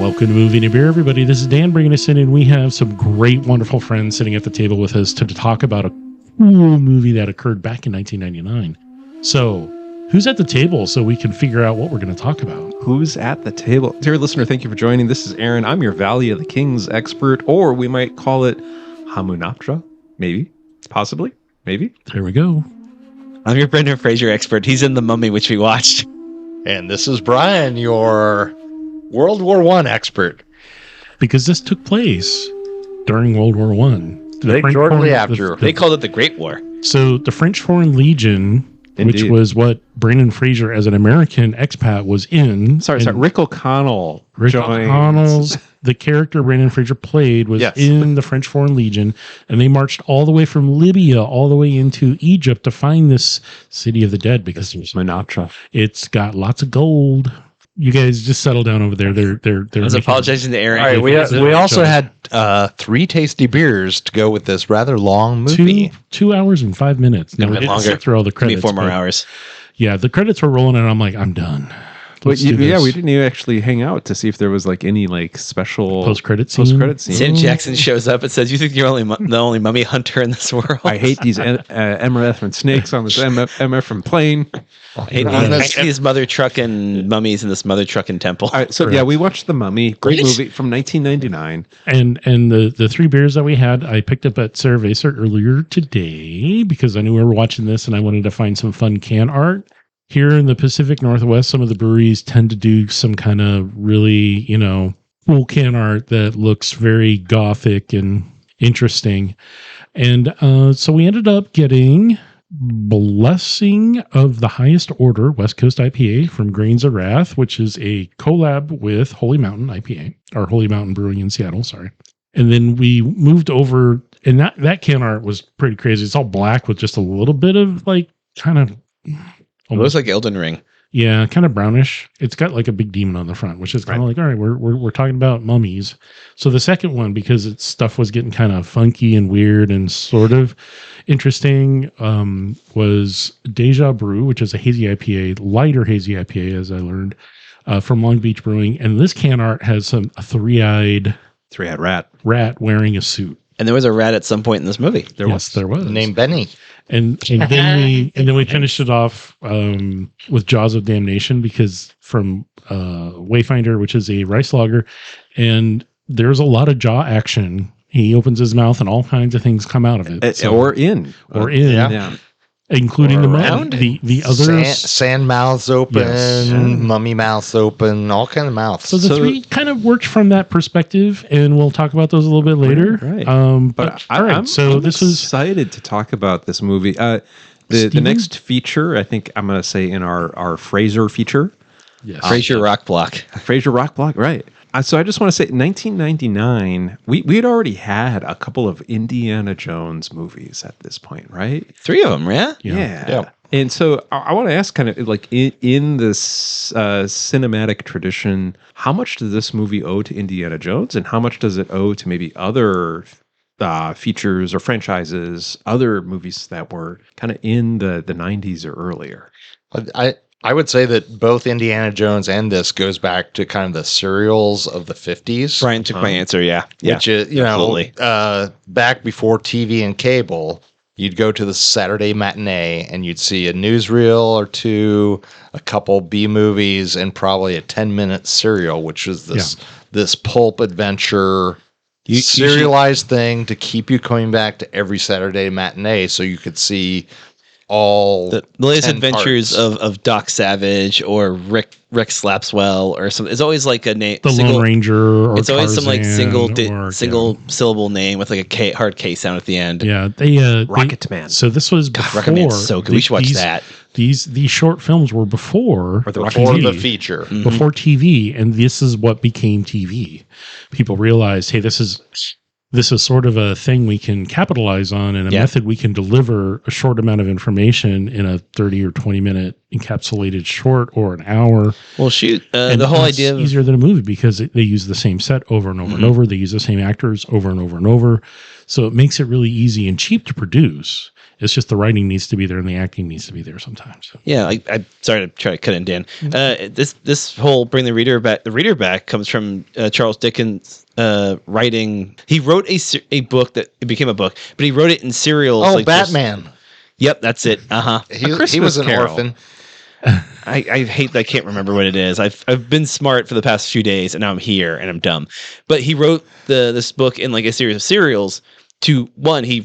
Welcome to Movie and Beer, everybody. This is Dan bringing us in, and we have some great, wonderful friends sitting at the table with us to talk about a cool movie that occurred back in 1999. So, who's at the table so we can figure out what we're going to talk about? Who's at the table? Dear listener, thank you for joining. This is Aaron. I'm your Valley of the Kings expert, or we might call it Hamunaptra. Maybe. Possibly. Maybe. There we go. I'm your Brendan Fraser expert. He's in The Mummy, which we watched. And this is Brian, your World War I expert. Because this took place during World War I. Shortly after. They called it the Great War. So the French Foreign Legion, Indeed. which was what Brendan Fraser as an American expat was in. Sorry. Rick O'Connell. Rick O'Connell's, the character Brendan Fraser played was in the French Foreign Legion, and they marched all the way from Libya all the way into Egypt to find this city of the dead because it's got lots of gold. You guys just settle down over there. They're I was apologizing to Aaron. All right, we also had 3 tasty beers to go with this rather long movie. 2 hours and 5 minutes. No, A bit we didn't longer. sit through all the credits. 4 more hours. Yeah, the credits were rolling, and I'm like, I'm done. But we didn't even actually hang out to see if there was like any like special post-credit scene. Sam Jackson shows up and says, "You think you're the only mummy hunter in this world? I hate these Emerald snakes on this MF plane. I hate these mother trucking mummies in this mother trucking temple." All right, so yeah, we watched The Mummy, great movie from 1999. And the 3 beers that we had, I picked up at Cerveza earlier today because I knew we were watching this and I wanted to find some fun can art. Here in the Pacific Northwest, some of the breweries tend to do some kind of really, cool can art that looks very gothic and interesting. And so we ended up getting Blessing of the Highest Order West Coast IPA from Grains of Wrath, which is a collab with Holy Mountain IPA, or Holy Mountain Brewing in Seattle, sorry. And then we moved over, and that can art was pretty crazy. It's all black with just a little bit of like kind of... It looks like Elden Ring. Yeah, kind of brownish. It's got like a big demon on the front, which is kind of like, all right, we're talking about mummies. So the second one, because its stuff was getting kind of funky and weird and sort of interesting, was Deja Brew, which is a hazy IPA, lighter hazy IPA, as I learned, from Long Beach Brewing. And this can art has a three-eyed rat wearing a suit. And there was a rat at some point in this movie. There was Named Benny. And then we finished it off with Jaws of Damnation because from Wayfinder, which is a rice lager, and there's a lot of jaw action. He opens his mouth and all kinds of things come out of it. Or in. Yeah. Including the mouth. The other sand mouths open, mummy mouths open, all kind of mouths. So the 3 kind of worked from that perspective, and we'll talk about those a little bit later. Right. But all right, I'm excited to talk about this movie. The next feature, I think I'm going to say in our Fraser feature. Yes. Fraser Rock Block. Fraser Rock Block, right. So I just want to say, 1999, we had already had a couple of Indiana Jones movies at this point, right? 3 of them, yeah? Yeah. And so I want to ask kind of like in this cinematic tradition, how much does this movie owe to Indiana Jones and how much does it owe to maybe other features or franchises, other movies that were kind of in the 90s or earlier? I would say that both Indiana Jones and this goes back to kind of the serials of the 50s. Brian took my answer, yeah. Which is, back before TV and cable, you'd go to the Saturday matinee and you'd see a newsreel or 2, a couple B movies, and probably a 10-minute serial, which was this pulp adventure serialized thing to keep you coming back to every Saturday matinee so you could see all the latest adventures of Doc Savage or Rick Slapswell or something. It's always like a name. The Lone Ranger. Or it's always some like Tarzan single syllable name with like a hard K sound at the end. Yeah, Rocket Man. So this was before. Rocket Man's so good. We should watch that. These short films were before the feature, before TV, and this is what became TV. People realized, hey, this is sort of a thing we can capitalize on and a method we can deliver a short amount of information in a 30 or 20 minute encapsulated short or an hour. Well, shoot, the whole idea of easier than a movie because they use the same set over and over and over. They use the same actors over and over and over. So it makes it really easy and cheap to produce. It's just the writing needs to be there and the acting needs to be there sometimes. Yeah, I'm sorry to try to cut in, Dan. This whole bring the reader back comes from Charles Dickens writing. He wrote a book that it became a book, but he wrote it in serials. Oh, Batman. Yep, that's it. He was an orphan. I hate that I can't remember what it is. I've been smart for the past few days, and now I'm here and I'm dumb. But he wrote this book in like a series of serials. He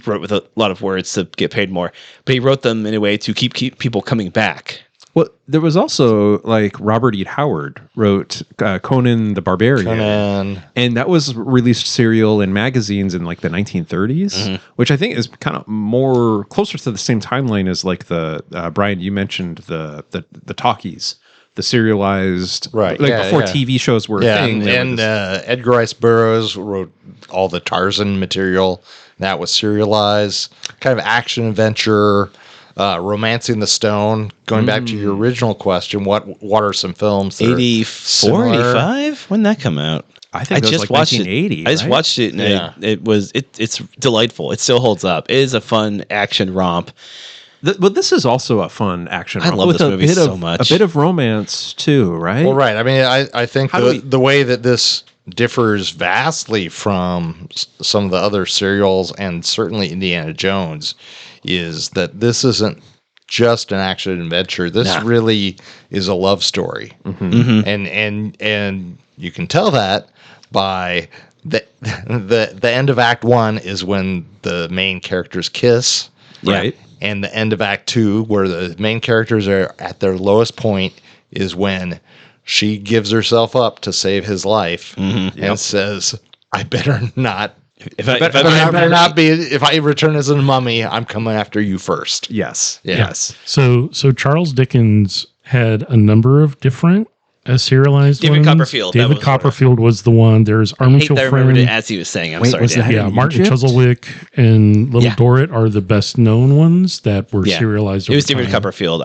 wrote with a lot of words to get paid more, but he wrote them in a way to keep people coming back. Well, there was also like Robert E. Howard wrote Conan the Barbarian, and that was released serial in magazines in like the 1930s, which I think is kind of more closer to the same timeline as like the Brian, you mentioned the talkies, the serialized, right? Like before TV shows were a thing. And Edgar Rice Burroughs wrote all the Tarzan material that was serialized, kind of action adventure. Romancing the Stone. Going back to your original question, what are some films? 84, 85? When did that come out? I think I it was just like watched 1980. it. I just watched it, and it's delightful. It still holds up. It is a fun action romp. But this is also a fun action romp. I love this movie so much. A bit of romance too, right? Well, right. I mean, I think the way that this differs vastly from some of the other serials and certainly Indiana Jones is that this isn't just an action adventure. This really is a love story. And you can tell that by the end of Act 1 is when the main characters kiss. Right. And the end of Act 2, where the main characters are at their lowest point, is when she gives herself up to save his life and says, I better not. If I return as a mummy, I'm coming after you first. Yes. Yeah. Yes. So Charles Dickens had a number of different serialized David ones. Copperfield. David Copperfield was the one. There's Armistice I remembered it as he was saying. I'm sorry. was that Yeah, in Martin Egypt? Chuzzlewit and Little Dorrit are the best known ones that were serialized. It was over David time. Copperfield.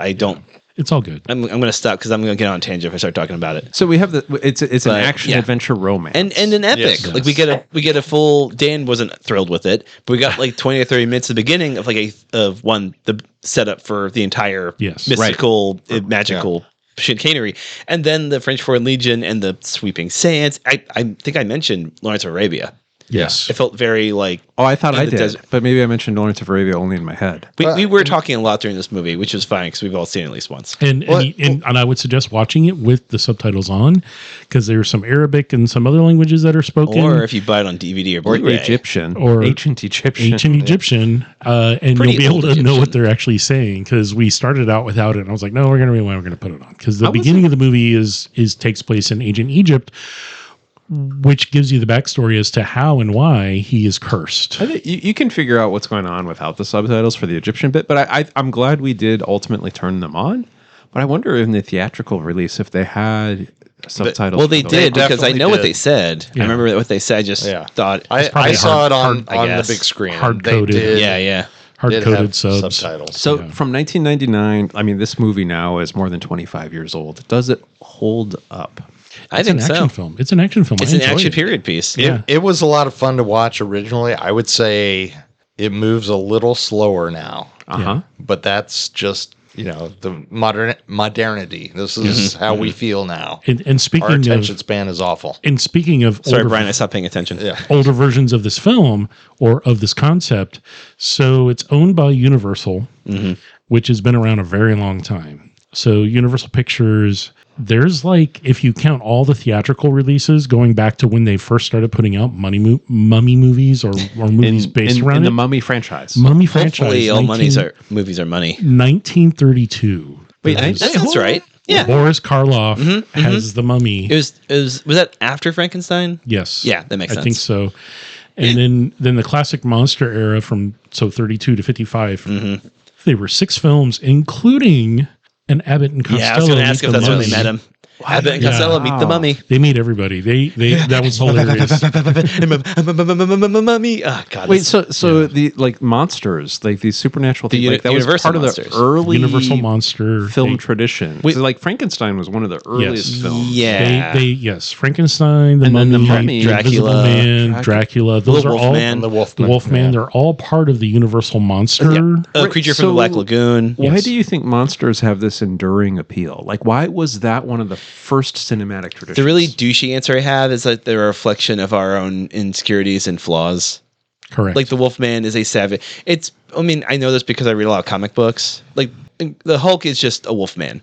It's all good. I'm going to stop because I'm going to get on a tangent if I start talking about it. So we have it's an action adventure romance And an epic. Yes. Like we get a full. Dan wasn't thrilled with it, but we got like 20 or 30 minutes at the beginning of the setup for the entire mystical, magical chicanery, and then the French Foreign Legion and the sweeping sands. I think I mentioned Lawrence of Arabia. Yes. It felt very like. Oh, I thought I did, desert. but maybe I mentioned Lawrence of Arabia only in my head. We were talking a lot during this movie, which was fine because we've all seen it at least once. And I would suggest watching it with the subtitles on because there's some Arabic and some other languages that are spoken. Or if you buy it on DVD or Blu-ray. Egyptian Or ancient Egyptian. Ancient Egyptian, and Pretty you'll be able old to know Egyptian. what they're actually saying because we started out without it, and I was like, no, we're going to rewind, we're going to put it on because the beginning of the movie takes place in ancient Egypt, which gives you the backstory as to how and why he is cursed. I think you can figure out what's going on without the subtitles for the Egyptian bit, but I'm glad we did ultimately turn them on. But I wonder in the theatrical release if they had subtitles. Well, they did because I definitely know what did. they said. Yeah. I remember what they said. I just thought I saw it on I the guess. big screen. Hard-coded. They did- Yeah. Hard did coded have subs. subtitles. So from 1999, I mean, this movie now is more than 25 years old. Does it hold up? I It's think an so. action film. It's an action film. It's I an enjoyed action it. period piece. Yeah. It was a lot of fun to watch originally. I would say it moves a little slower now, but that's just the modernity. This is how we feel now. And Our speaking attention of span is awful. Sorry, Brian, I stopped paying attention. Yeah. older versions of this film or of this concept, so it's owned by Universal, which has been around a very long time. So Universal Pictures, there's if you count all the theatrical releases going back to when they first started putting out mummy movies or movies based around in it. the Mummy franchise. Mummy franchise. Hopefully, all movies are money. 1932. Wait, That is- That sounds right. Yeah. Boris Karloff has the mummy. Was that after Frankenstein? Yes. Yeah, that makes I sense. think so. And then the classic monster era from 32 to 55. They were 6 films, including an Abbott and Costello. Yeah, I was going to ask if Meet the that's when they Mummy. met him. Abbott and Costello meet the mummy. They meet everybody. They that was hilarious. Mummy. Oh, God. Wait, so the like monsters, like these supernatural things, like that was Universal part monsters. of the early Universal monster film tradition. So, like Frankenstein was one of the earliest films. Yeah. Yes, Frankenstein, the And then Mummy, the Mummy, Invisible Dracula, Man, Dracula. Those the are all Wolfman. The the Wolfman. They're all part of the Universal monster. Creature from the Black Lagoon. Why do you think monsters have this enduring appeal? Like, why was that one of the first cinematic traditions? The really douchey answer I have is that they're a reflection of our own insecurities and flaws. Correct. Like the Wolfman is a savage. I mean, I know this because I read a lot of comic books. Like the Hulk is just a Wolfman.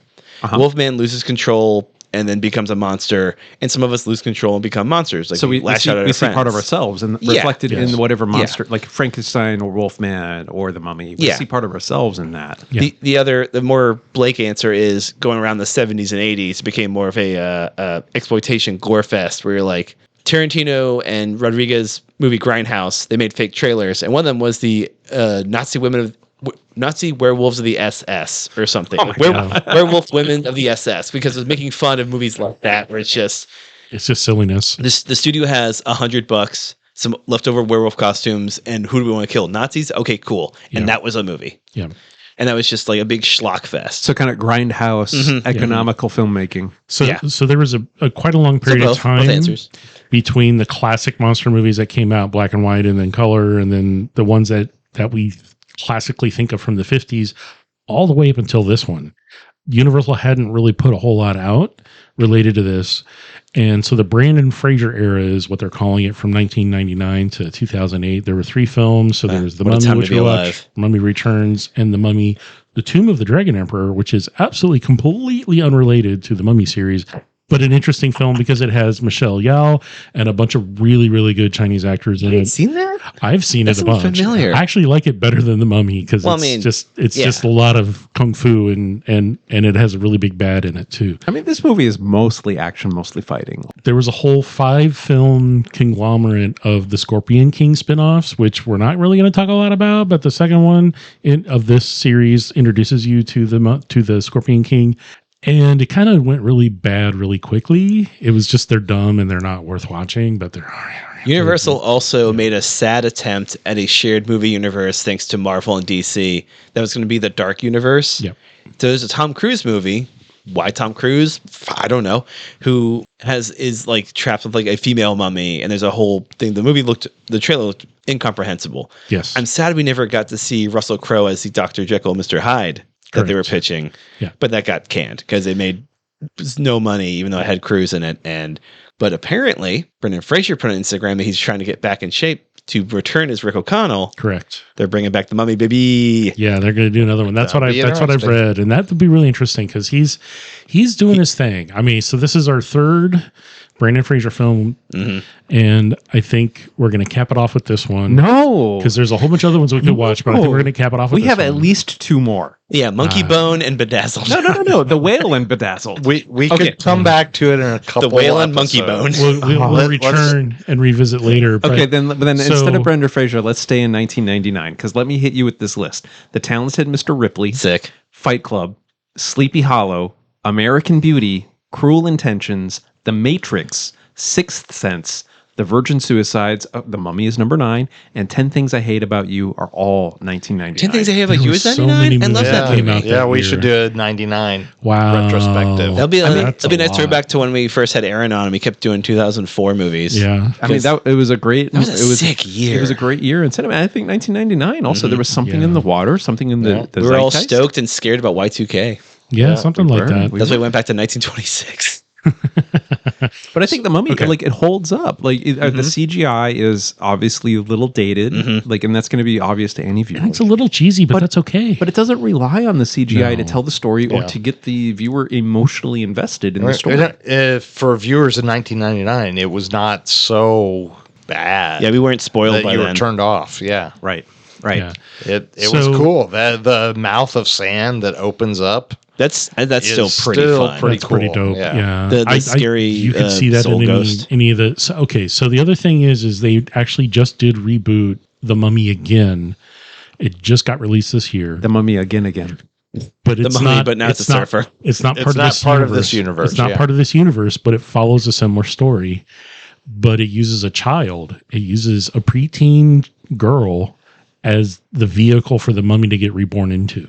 Wolfman loses control and then becomes a monster, and some of us lose control and become monsters. Like so we lash out at our see friends. part of ourselves and reflected in whatever monster, like Frankenstein or Wolfman or the Mummy. We see part of ourselves in that. Yeah. The more Blake answer is going around the 70s and 80s. It became more of a exploitation gore fest where you're like Tarantino and Rodriguez movie Grindhouse. They made fake trailers, and one of them was the Nazi werewolves of the SS or something. Werewolf women of the SS, because it was making fun of movies like that where it's just silliness. The studio has $100, some leftover werewolf costumes, and who do we want to kill? Nazis? Okay, cool. And that was a movie. Yeah. And that was just like a big schlock fest. So kind of grindhouse economical filmmaking. So there was a quite a long period of time between the classic monster movies that came out black and white and then color, and then the ones that we classically think of from the 50s all the way up until this one. Universal hadn't really put a whole lot out related to this. And so the Brandon Fraser era is what they're calling it, from 1999 to 2008. There were 3 films. So there was The Mummy, which we watched, Mummy Returns, and The Mummy, The Tomb of the Dragon Emperor, which is absolutely completely unrelated to the Mummy series, but an interesting film because it has Michelle Yeoh and a bunch of really, really good Chinese actors in it. Seen that? I've seen it a bunch. Familiar. I actually like it better than The Mummy because it's just a lot of kung fu and it has a really big bad in it too. I mean, this movie is mostly action, mostly fighting. There was a whole 5-film conglomerate of the Scorpion King spinoffs, which we're not really going to talk a lot about, but the second one of this series introduces you to the Scorpion King. And it kind of went really bad really quickly. It was just they're dumb and they're not worth watching, but they're Universal also made a sad attempt at a shared movie universe thanks to Marvel and DC. That was going to be the Dark Universe. Yep. So there's a Tom Cruise movie. Why Tom Cruise? I don't know. Who is like trapped with like a female mummy, and there's a whole thing. The trailer looked incomprehensible. Yes. I'm sad we never got to see Russell Crowe as the Dr. Jekyll and Mr. Hyde that they were pitching. Yeah. But that got canned because it made no money, even though it had Cruise in it. But apparently, Brendan Fraser put on Instagram that he's trying to get back in shape to return as Rick O'Connell. Correct. They're bringing back the Mummy, baby. Yeah, they're going to do another one. That's what I've read, and that would be really interesting because he's doing his thing. I mean, so this is our 3rd Brandon Fraser film, and I think we're going to cap it off with this one. No, because there's a whole bunch of other ones we could watch, but I think we're going to cap it off with this one. We have at least 2 more. Yeah, Monkey Bone and Bedazzled. No. The Whale and Bedazzled. We could come back to it in a couple. The Whale and Monkey Bone. We'll return and revisit later. Okay, then instead of Brendan Fraser, let's stay in 1999 because let me hit you with this list: The Talented Mr. Ripley, Sick, Fight Club, Sleepy Hollow, American Beauty, Cruel Intentions, The Matrix, Sixth Sense, The Virgin Suicides, The Mummy is number 9, and 10 Things I Hate About You are all 1999. 10 Things I Hate About You is 99? I love that movie. Yeah, we should do a 99 retrospective. That'll be a nice throwback to when we first had Aaron on and we kept doing 2004 movies. Yeah. I mean, it was a great... It was a sick year. It was a great year in cinema. I think 1999 also, there was something in the water, something in the we were all stoked and scared about Y2K. Yeah, something like that. That's why we went back to 1926. But I think the Mummy, like, it holds up. Like, the CGI is obviously a little dated, like, and that's going to be obvious to any viewer. It's a little cheesy, but that's okay. But it doesn't rely on the CGI to tell the story or to get the viewer emotionally invested in the story. For viewers in 1999, it was not so bad. Yeah, we weren't spoiled by you then. were turned off. Yeah, right. Yeah. It was cool. The mouth of sand that opens up. That's still pretty fun. That's cool. pretty dope. Yeah. The scary you can see that soul in ghost. any of the. So the other thing is they actually just did reboot The Mummy again. It just got released this year. The Mummy again. but it's Mummy, not. but now it's a surfer. It's not It's part not part of this universe. It's not part of this universe, but it follows a similar story. But it uses a child. It uses a preteen girl as the vehicle for the mummy to get reborn into,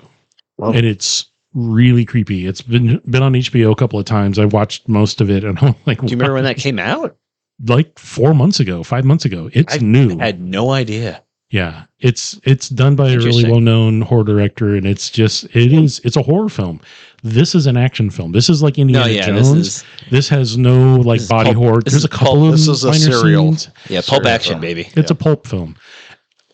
and it's really creepy. It's been on HBO a couple of times. I watched most of it, and I'm like, Do you remember when that came out? Like 5 months ago. It's new. I had no idea. Yeah, it's done by a really Interesting. well-known horror director, and it's a horror film. This is an action film. This is like Indiana Jones. This has no like body pulp. horror. There's a couple of This is a minor serial. scenes. Yeah, pulp Serial action, film. baby. It's a pulp film.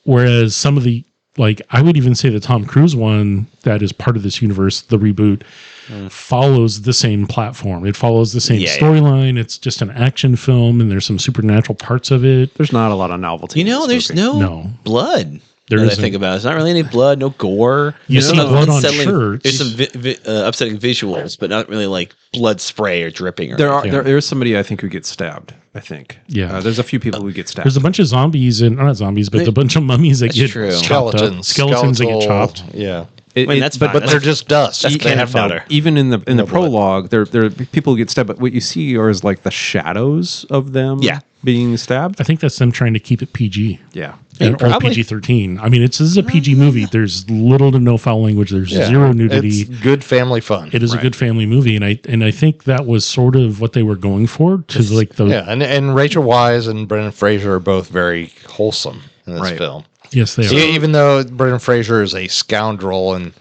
Whereas some of the like I would even say the Tom Cruise one that is part of this universe, the reboot, follows the same platform. It follows the same storyline. It's just an action film, and there's some supernatural parts of it. There's not a lot of novelty. You know, there's no blood. There I isn't. think about it. It's not really any blood, no gore. You There's see some blood on unsettling- shirts. There's some upsetting visuals, but not really like blood spray or dripping. Or There's somebody I think who gets stabbed. I think. Yeah. There's a few people who get stabbed. There's a bunch of zombies and not zombies, but a bunch of mummies that That's get true. chopped up. Skeletons that get chopped. Yeah. I mean, that's but fine. they're just dust. That's They cannon have no- fodder. Even in the blood. prologue, there are people who get stabbed, but what you see is like the shadows of them being stabbed. I think that's them trying to keep it PG. Yeah. Or probably. PG-13. I mean, this is a PG movie. There's little to no foul language. There's zero nudity. It's good family fun. It is a good family movie, and I think that was sort of what they were going for. To like the and Rachel Weisz and Brendan Fraser are both very wholesome in this film. yes, they are. Even though Brendan Fraser is a scoundrel and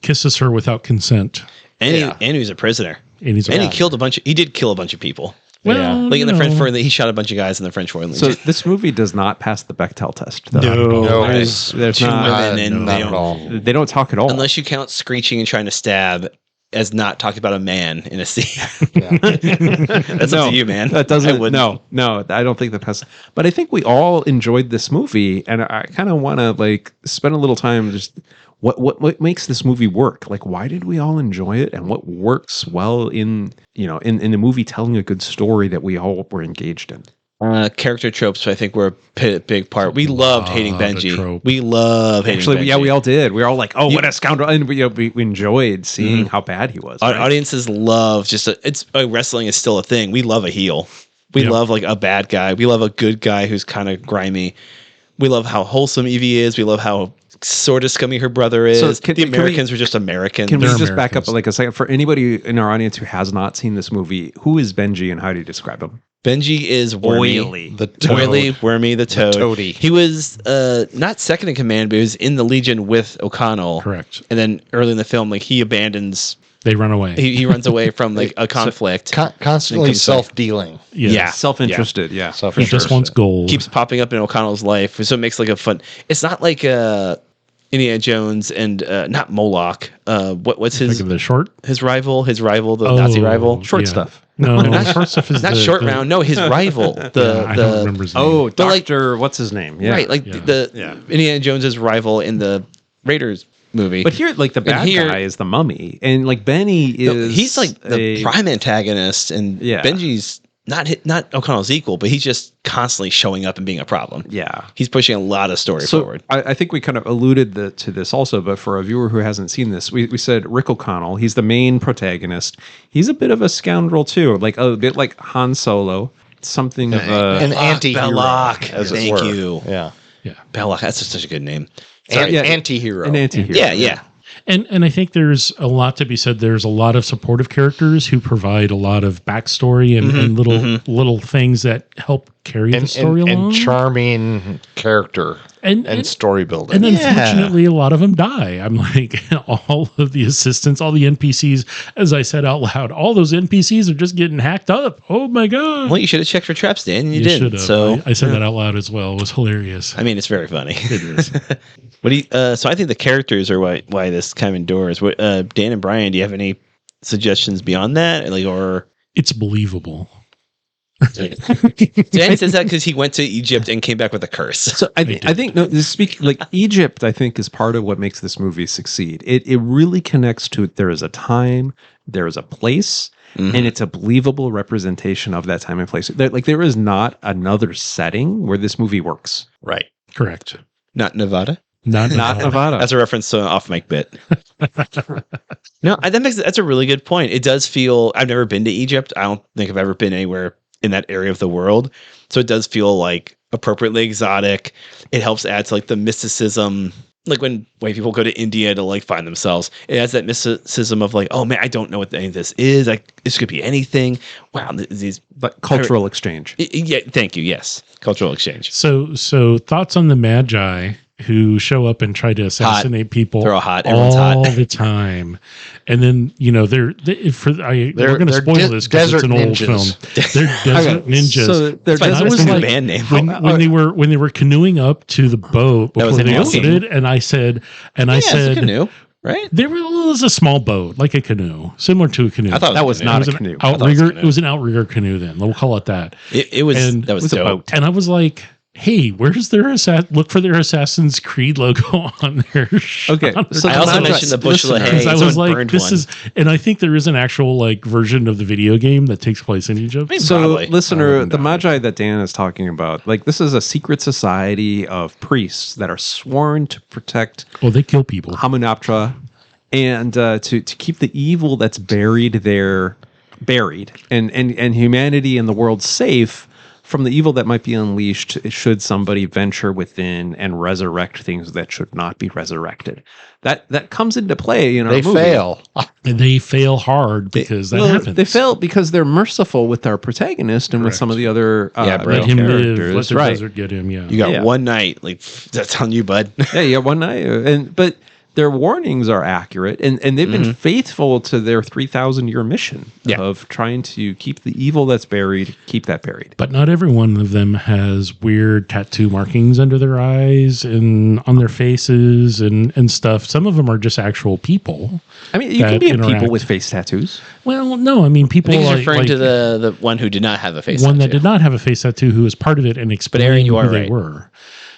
Kisses her without consent, and he was a prisoner, and he's he killed a bunch. He did kill a bunch of people. well, Like in the you French know, Foreign, he shot a bunch of guys in the French Foreign So Legion. this movie does not pass the Bechdel test. though. No, There's Two not. women and not they at don't- all. They don't talk at all. Unless you count screeching and trying to stab as not talking about a man in a scene. That's up to you, man. That doesn't. I wouldn't. No, I don't think that passes. But I think we all enjoyed this movie, and I kind of want to like spend a little time just what makes this movie work. Like, why did we all enjoy it, and what works well in the movie telling a good story that we all were engaged in. Character tropes, I think, were a big part. We loved hating lot of Benji. trope. We love hating Actually, Benji. yeah, we all did. We were all like, "Oh, what a scoundrel!" And we enjoyed seeing how bad he was. right? Audiences love wrestling is still a thing. We love a heel. We love like a bad guy. We love a good guy who's kind of grimy. We love how wholesome Evie is. We love how sort of scummy her brother is. So can the we- Americans were just Americans. Can we They're just back up Americans. like a second for anybody in our audience who has not seen this movie? Who is Benji, and how do you describe him? Benji is wormy. Oily. The toad. Oily, wormy, the toad. toady. He was not second in command, but he was in the Legion with O'Connell. correct. And then early in the film, like he abandons, They run away. he runs away from like a conflict. Constantly Comes back. self-dealing. Yeah. Self-interested, yeah. He Self-interest. just wants gold. Keeps popping up in O'Connell's life, so it makes like a fun. It's not like Indiana Jones and not Moloch. What's Think of the short rival, the Nazi rival? Short stuff. No, short stuff is Not the, short the- round. No, his rival. I The don't remember his name. Oh, But, like- Doctor, what's his name? Yeah. right, like Yeah. the Indiana Jones's rival in the Raiders movie. But here, like the bad here- guy is the mummy, and like Benny is he's like the prime antagonist, and Yeah. Benji's not O'Connell's equal, but he's just constantly showing up and being a problem. Yeah. He's pushing a lot of story So forward. I think we kind of alluded to this also, but for a viewer who hasn't seen this, we said Rick O'Connell. He's the main protagonist. He's a bit of a scoundrel too, like a bit like Han Solo. Something of a An anti-hero, Belloc. as it Thank were. you. Yeah. Belloc, that's such a good name. Anti-hero. an anti-hero. Yeah. And I think there's a lot to be said. There's a lot of supportive characters who provide a lot of backstory and little things that help carry the story along. And charming character and story building. And unfortunately, a lot of them die. I'm like, all of the assistants, all the NPCs, as I said out loud, all those NPCs are just getting hacked up. Oh my God. Well, you should have checked for traps, Dan, and you should didn't. have. So I said that out loud as well. It was hilarious. I mean, it's very funny. It is. What do you? So I think the characters are why this kind of endures. What, Dan and Brian, do you have any suggestions beyond that? Like, or It's believable. Dan says that because he went to Egypt and came back with a curse. So I think no. Like Egypt, I think is part of what makes this movie succeed. It really connects to there is a time, there is a place, and it's a believable representation of that time and place. There is not another setting where this movie works. Right. Correct. Not Nevada. Not Nevada. That's a reference to an off mic bit. No, that's a really good point. It does feel, I've never been to Egypt. I don't think I've ever been anywhere in that area of the world. So it does feel like appropriately exotic. It helps add to like the mysticism. Like when white people go to India to like find themselves, it has that mysticism of like, oh man, I don't know what any of this is. Like this could be anything. Wow, these But cultural exchange. Yeah, thank you. Yes, cultural exchange. So thoughts on the Magi who show up and try to assassinate people They're all hot. Everyone's all hot. the time, and then we're going to spoil this because it's an old film. They're desert ninjas. So they're That desert was a like- band name. when they were canoeing up to the boat That was before a they movie. exited, and I said, It's a canoe, right? there was a small boat, like a canoe, similar to a canoe. I thought That was not It a an canoe. outrigger. It was an outrigger canoe. Then we'll call it that. It was. And That was it was a dope. boat. And I was like, hey, where's their look for their Assassin's Creed logo on their Okay, so I also Magi- mentioned the bushel of listeners, hay. because I was Someone like, burned this one. is, and I think there is an actual like version of the video game that takes place in Egypt. So, Probably. listener, Probably the not. Magi that Dan is talking about, like this is a secret society of priests that are sworn to protect Well, they kill people. Hamunaptra and to keep the evil that's buried there buried and humanity and the world safe from the evil that might be unleashed should somebody venture within and resurrect things that should not be resurrected. That comes into play in our They movie. fail. And they fail hard because that Well, happens. They fail because they're merciful with our protagonist and with Correct. some of the other Let Brett him live. characters. Let the right. desert get him. Yeah. You got Yeah. one night. Like that's on you, bud. Yeah, one night. But their warnings are accurate, and they've been faithful to their 3,000-year mission of trying to keep the evil that's buried, keep that buried. But not every one of them has weird tattoo markings under their eyes and on their faces and stuff. Some of them are just actual people. I mean, you can that be people interact. with face tattoos. Well, no, I mean I people think he's like, referring to like the one who did not have a face. one that tattoo. did not have a face tattoo who was part of it and explained Aaron, you who are they right. were.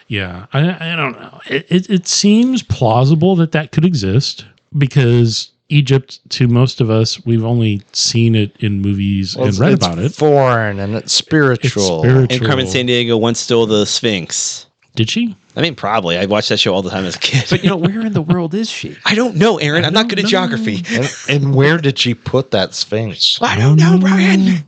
Yeah, I don't know. It seems plausible that could exist because Egypt, to most of us, we've only seen it in movies and read about it. Foreign and it's spiritual. And Carmen Sandiego once stole the Sphinx. Did she? I mean, probably. I watched that show all the time as a kid. But where in the world is she? I don't know, Aaron. I'm not good at know. geography. And where did she put that Sphinx? I don't know, Brian.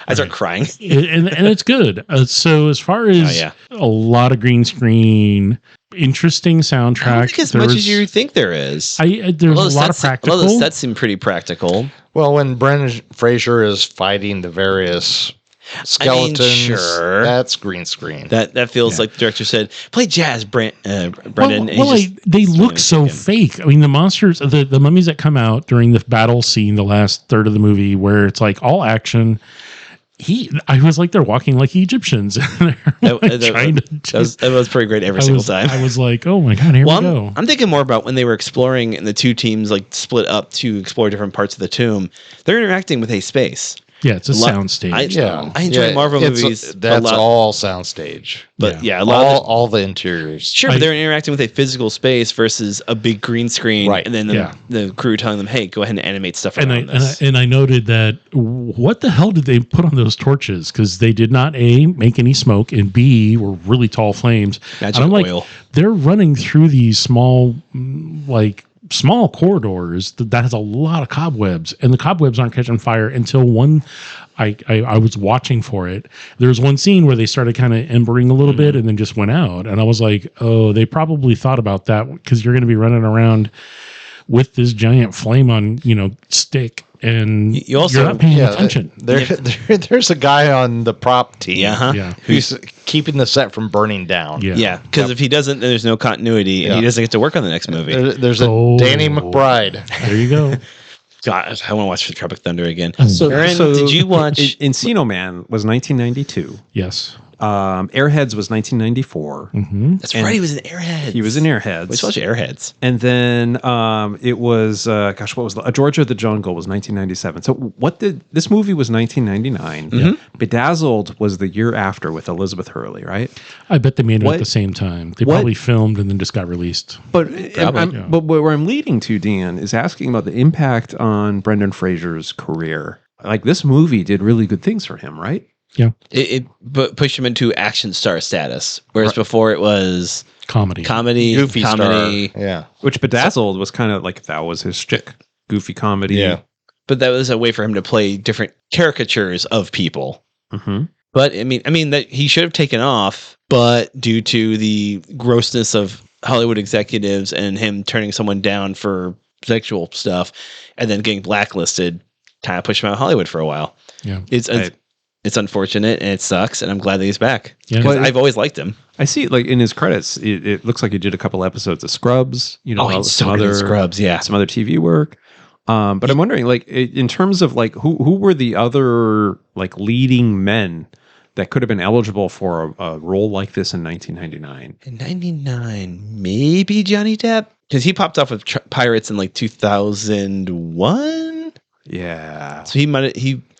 I start crying. and it's good. So as far as a lot of green screen, interesting I soundtrack. don't think as much as you think there is. There's a lot of practical. A lot of the sets seem pretty practical. Well, when Brendan Fraser is fighting the various skeletons, sure. that's green screen. That feels like the director said, "Play jazz, Brendan." They look so fake. I mean, the monsters, the mummies that come out during the battle scene, the last third of the movie, where it's like all action. I was like, they're walking like Egyptians. That was pretty great every single time. I was like, oh my God, here we go. I'm thinking more about when they were exploring and the two teams like split up to explore different parts of the tomb. They're interacting with a space. Yeah, it's a soundstage. I enjoy Marvel movies. That's all soundstage. But all the interiors. Sure, but they're interacting with a physical space versus a big green screen, right? And then the crew telling them, "Hey, go ahead and animate stuff around this." And I noted that what the hell did they put on those torches? Because they did not make any smoke, and B were really tall flames. Magic and I'm oil. like, they're running through these small corridors that has a lot of cobwebs, and the cobwebs aren't catching fire until one. I was watching for it. There's one scene where they started kind of embering a little bit and then just went out, and I was like, oh, they probably thought about that because you're going to be running around with this giant flame on stick, and you're not paying attention. There's a guy on the prop team, who's who's keeping the set from burning down. Yeah, because if he doesn't, then there's no continuity, and he doesn't get to work on the next movie. There's a Danny McBride. There you go. God, I want to watch the Tropic Thunder again. So, Aaron, did you watch Encino Man? Was 1992. Yes. Airheads was 1994. That's right. He was in Airheads. He was in Airheads. Let's watch Airheads. And then it was what was Georgia the Jungle was 1997. So this movie was 1999. Bedazzled was the year after with Elizabeth Hurley, right? I bet they made it at the same time. They probably filmed and then just got released. But but where I'm leading to, Dan, is asking about the impact on Brendan Fraser's career. Like this movie did really good things for him, right? Yeah. It pushed him into action star status, whereas before it was comedy, goofy comedy. Star. Yeah. Which Bedazzled was kind of like that was his shtick. Goofy comedy. Yeah. But that was a way for him to play different caricatures of people. Mm-hmm. But I mean that he should have taken off, but due to the grossness of Hollywood executives and him turning someone down for sexual stuff and then getting blacklisted, kind of pushed him out of Hollywood for a while. Yeah. It's unfortunate and it sucks, and I'm glad that he's back. Yeah. Because I've always liked him. I see, like in his credits, it looks like he did a couple episodes of Scrubs. You know, He's so good in Scrubs, yeah. some other TV work. But I'm wondering, like, in terms of like who were the other like leading men that could have been eligible for a role like this in 1999? In 99, maybe Johnny Depp? Because he popped off with Pirates in like 2001. Yeah. So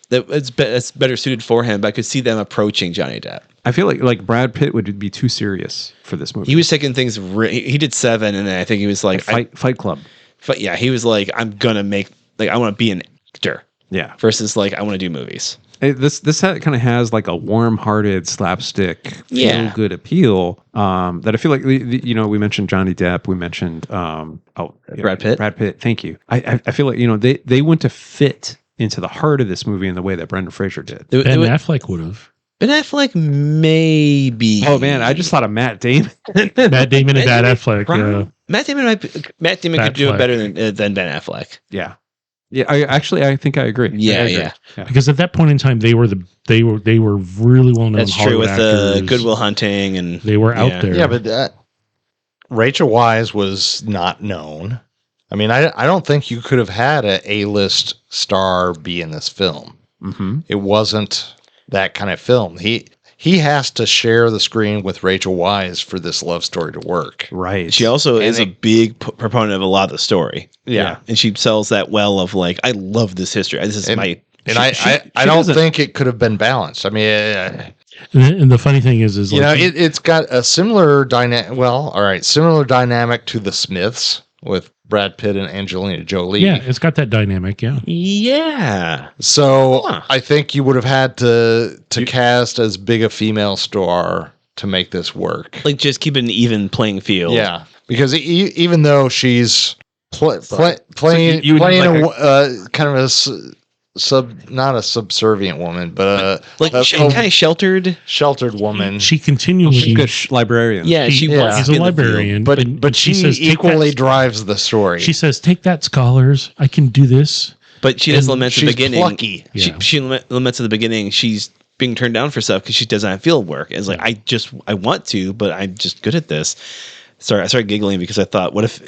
that's better suited for him, but I could see them approaching Johnny Depp. I feel like Brad Pitt would be too serious for this movie. He was taking things. He did 7, and then I think he was like Fight Club. Yeah, he was like, I'm gonna make I want to be an actor. Yeah. Versus like I want to do movies. This kind of has like a warm-hearted slapstick, feel-good appeal. That I feel like we mentioned Johnny Depp, we mentioned Brad Pitt. Brad Pitt. Thank you. I feel like they went to fit into the heart of this movie in the way that Brendan Fraser did. Ben Affleck would have. Ben Affleck maybe. Oh man, I just thought of Matt Damon. Matt Damon and Ben Affleck. Matt Damon could do it better than Ben Affleck. Yeah. Yeah, I think I agree. Yeah. Because at that point in time, they were really well known. That's true with the Good Will Hunting, and they were out there. Yeah, but Rachel Weisz was not known. I mean, I don't think you could have had an A-list star be in this film. Mm-hmm. It wasn't that kind of film. He has to share the screen with Rachel Weisz for this love story to work. Right. She also is a big proponent of a lot of the story. Yeah. And she sells that well of like, I love this history. This is my... And I don't think it could have been balanced. I mean... and the funny thing is it's got a similar dynamic. Well, all right, similar dynamic to The Smiths with Brad Pitt and Angelina Jolie. Yeah, it's got that dynamic. Yeah. Yeah. So I think you would have had to cast as big a female star to make this work. Like just keep an even playing field. Yeah, because even though she's playing kind of a not a subservient woman, but kind of sheltered woman. She continually she's a librarian. Yeah, she's a librarian, but she says equally drives the story. She says, "Take that, scholars! I can do this." But she does lament at the beginning. Plucky. She laments at the beginning. She's being turned down for stuff because she doesn't have field work. It's like I want to, but I'm just good at this. Sorry, I started giggling because I thought, what if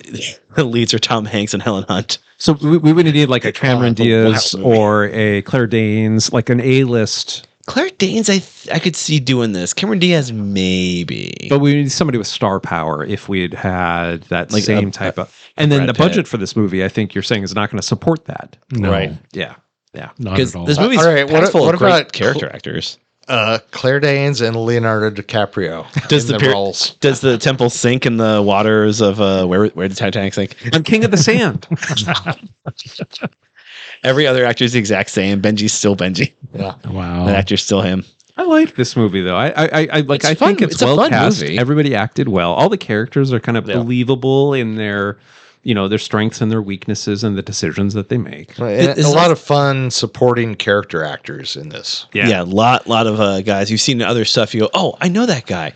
the leads are Tom Hanks and Helen Hunt? So we would need like a Cameron Diaz or a Claire Danes, like an A-list. Claire Danes, I could see doing this. Cameron Diaz, maybe. But we need somebody with star power if we had that like same type of... And then Brad the budget for this movie, I think you're saying, is not going to support that. No. Right. Yeah. Not at all. This movie's full of great character actors. Claire Danes and Leonardo DiCaprio. Does the temple sink in the waters of where did Titanic sink? I'm King of the Sand. Every other actor is the exact same. Benji's still Benji. Yeah. Wow. That actor's still him. I like this movie though. I think it's a well fun cast. movie. Everybody acted well. All the characters are kind of believable in their their strengths and their weaknesses and the decisions that they make. A lot of fun supporting character actors in this. Yeah, a lot of guys. You've seen other stuff. You go, oh, I know that guy.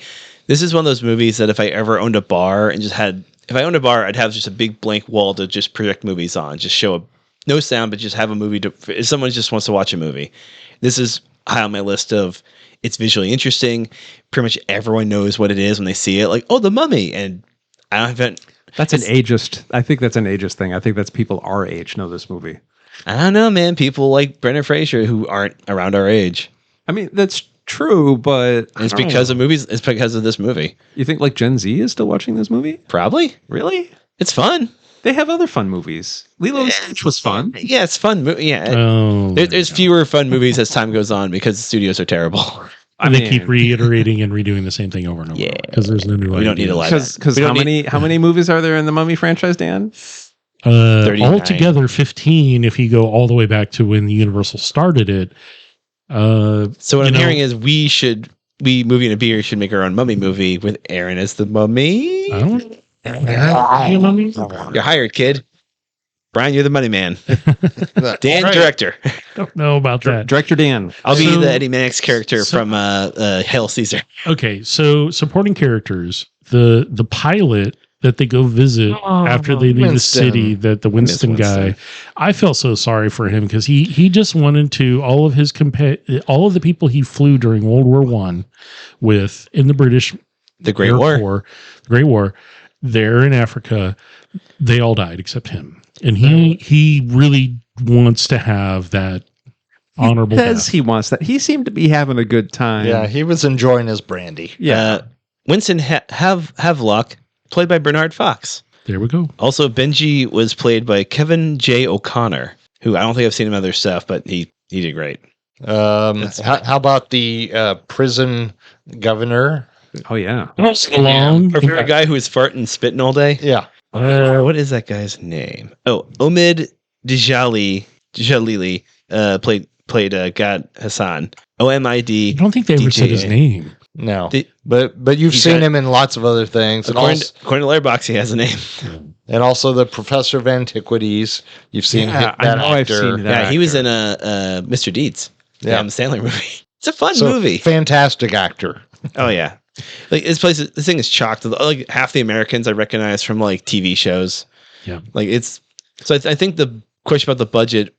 This is one of those movies that if I ever owned a bar and if I owned a bar, I'd have just a big blank wall to just project movies on. Just show no sound, but just have a movie if someone just wants to watch a movie. This is high on my list of it's visually interesting. Pretty much everyone knows what it is when they see it. Like, oh, The Mummy. And I haven't... That's an ageist. I think that's an ageist thing. I think that's people our age know this movie. I don't know, man. People like Brendan Fraser who aren't around our age. I mean, that's true, but it's because of movies. It's because of this movie. You think like Gen Z is still watching this movie? Probably. Really? It's fun. They have other fun movies. Lilo and Stitch was fun. Yeah, it's fun. Yeah. There's fewer fun movies as time goes on because the studios are terrible. They keep reiterating and redoing the same thing over and over. Yeah, because there's no new. We don't need a live. Because how many movies are there in the Mummy franchise, Dan? Altogether 15. If you go all the way back to when Universal started it, So what I'm hearing is we Movie and a Beer should make our own mummy movie with Aaron as the mummy. I don't. Mummy? You're hired, kid. Brian, you're the money man. Dan, director. Don't know about that. Director Dan. I'll be the Eddie Mannix character from Hail Caesar. Okay, so supporting characters. The pilot that they go visit after they leave the city, that the Winston guy, I felt so sorry for him because he just wanted to all of the people he flew during World War I with in the British Great War, there in Africa, they all died except him. And he really wants to have that honorable death. He wants that. He seemed to be having a good time. Yeah, he was enjoying his brandy. Yeah. Winston Havelock, played by Bernard Fox. There we go. Also, Benji was played by Kevin J. O'Connor, who I don't think I've seen him in other stuff, but he did great. How about the prison governor? Oh, yeah. Our favorite guy who was farting and spitting all day? Yeah. What is that guy's name? Oh, Omid Djalili played Gad Hassan. OMID. I don't think they ever said his name. No, but you've seen him in lots of other things. According to Letterboxd, he has a name. And also the Professor of Antiquities. You've seen that actor. I've seen that actor. He was in Mr. Deeds. The Adam Sandler movie. It's a fun movie. Fantastic actor. Oh yeah, like this thing is chocked. Like half the Americans I recognize from like TV shows. Yeah, like it's. So I think the question about the budget,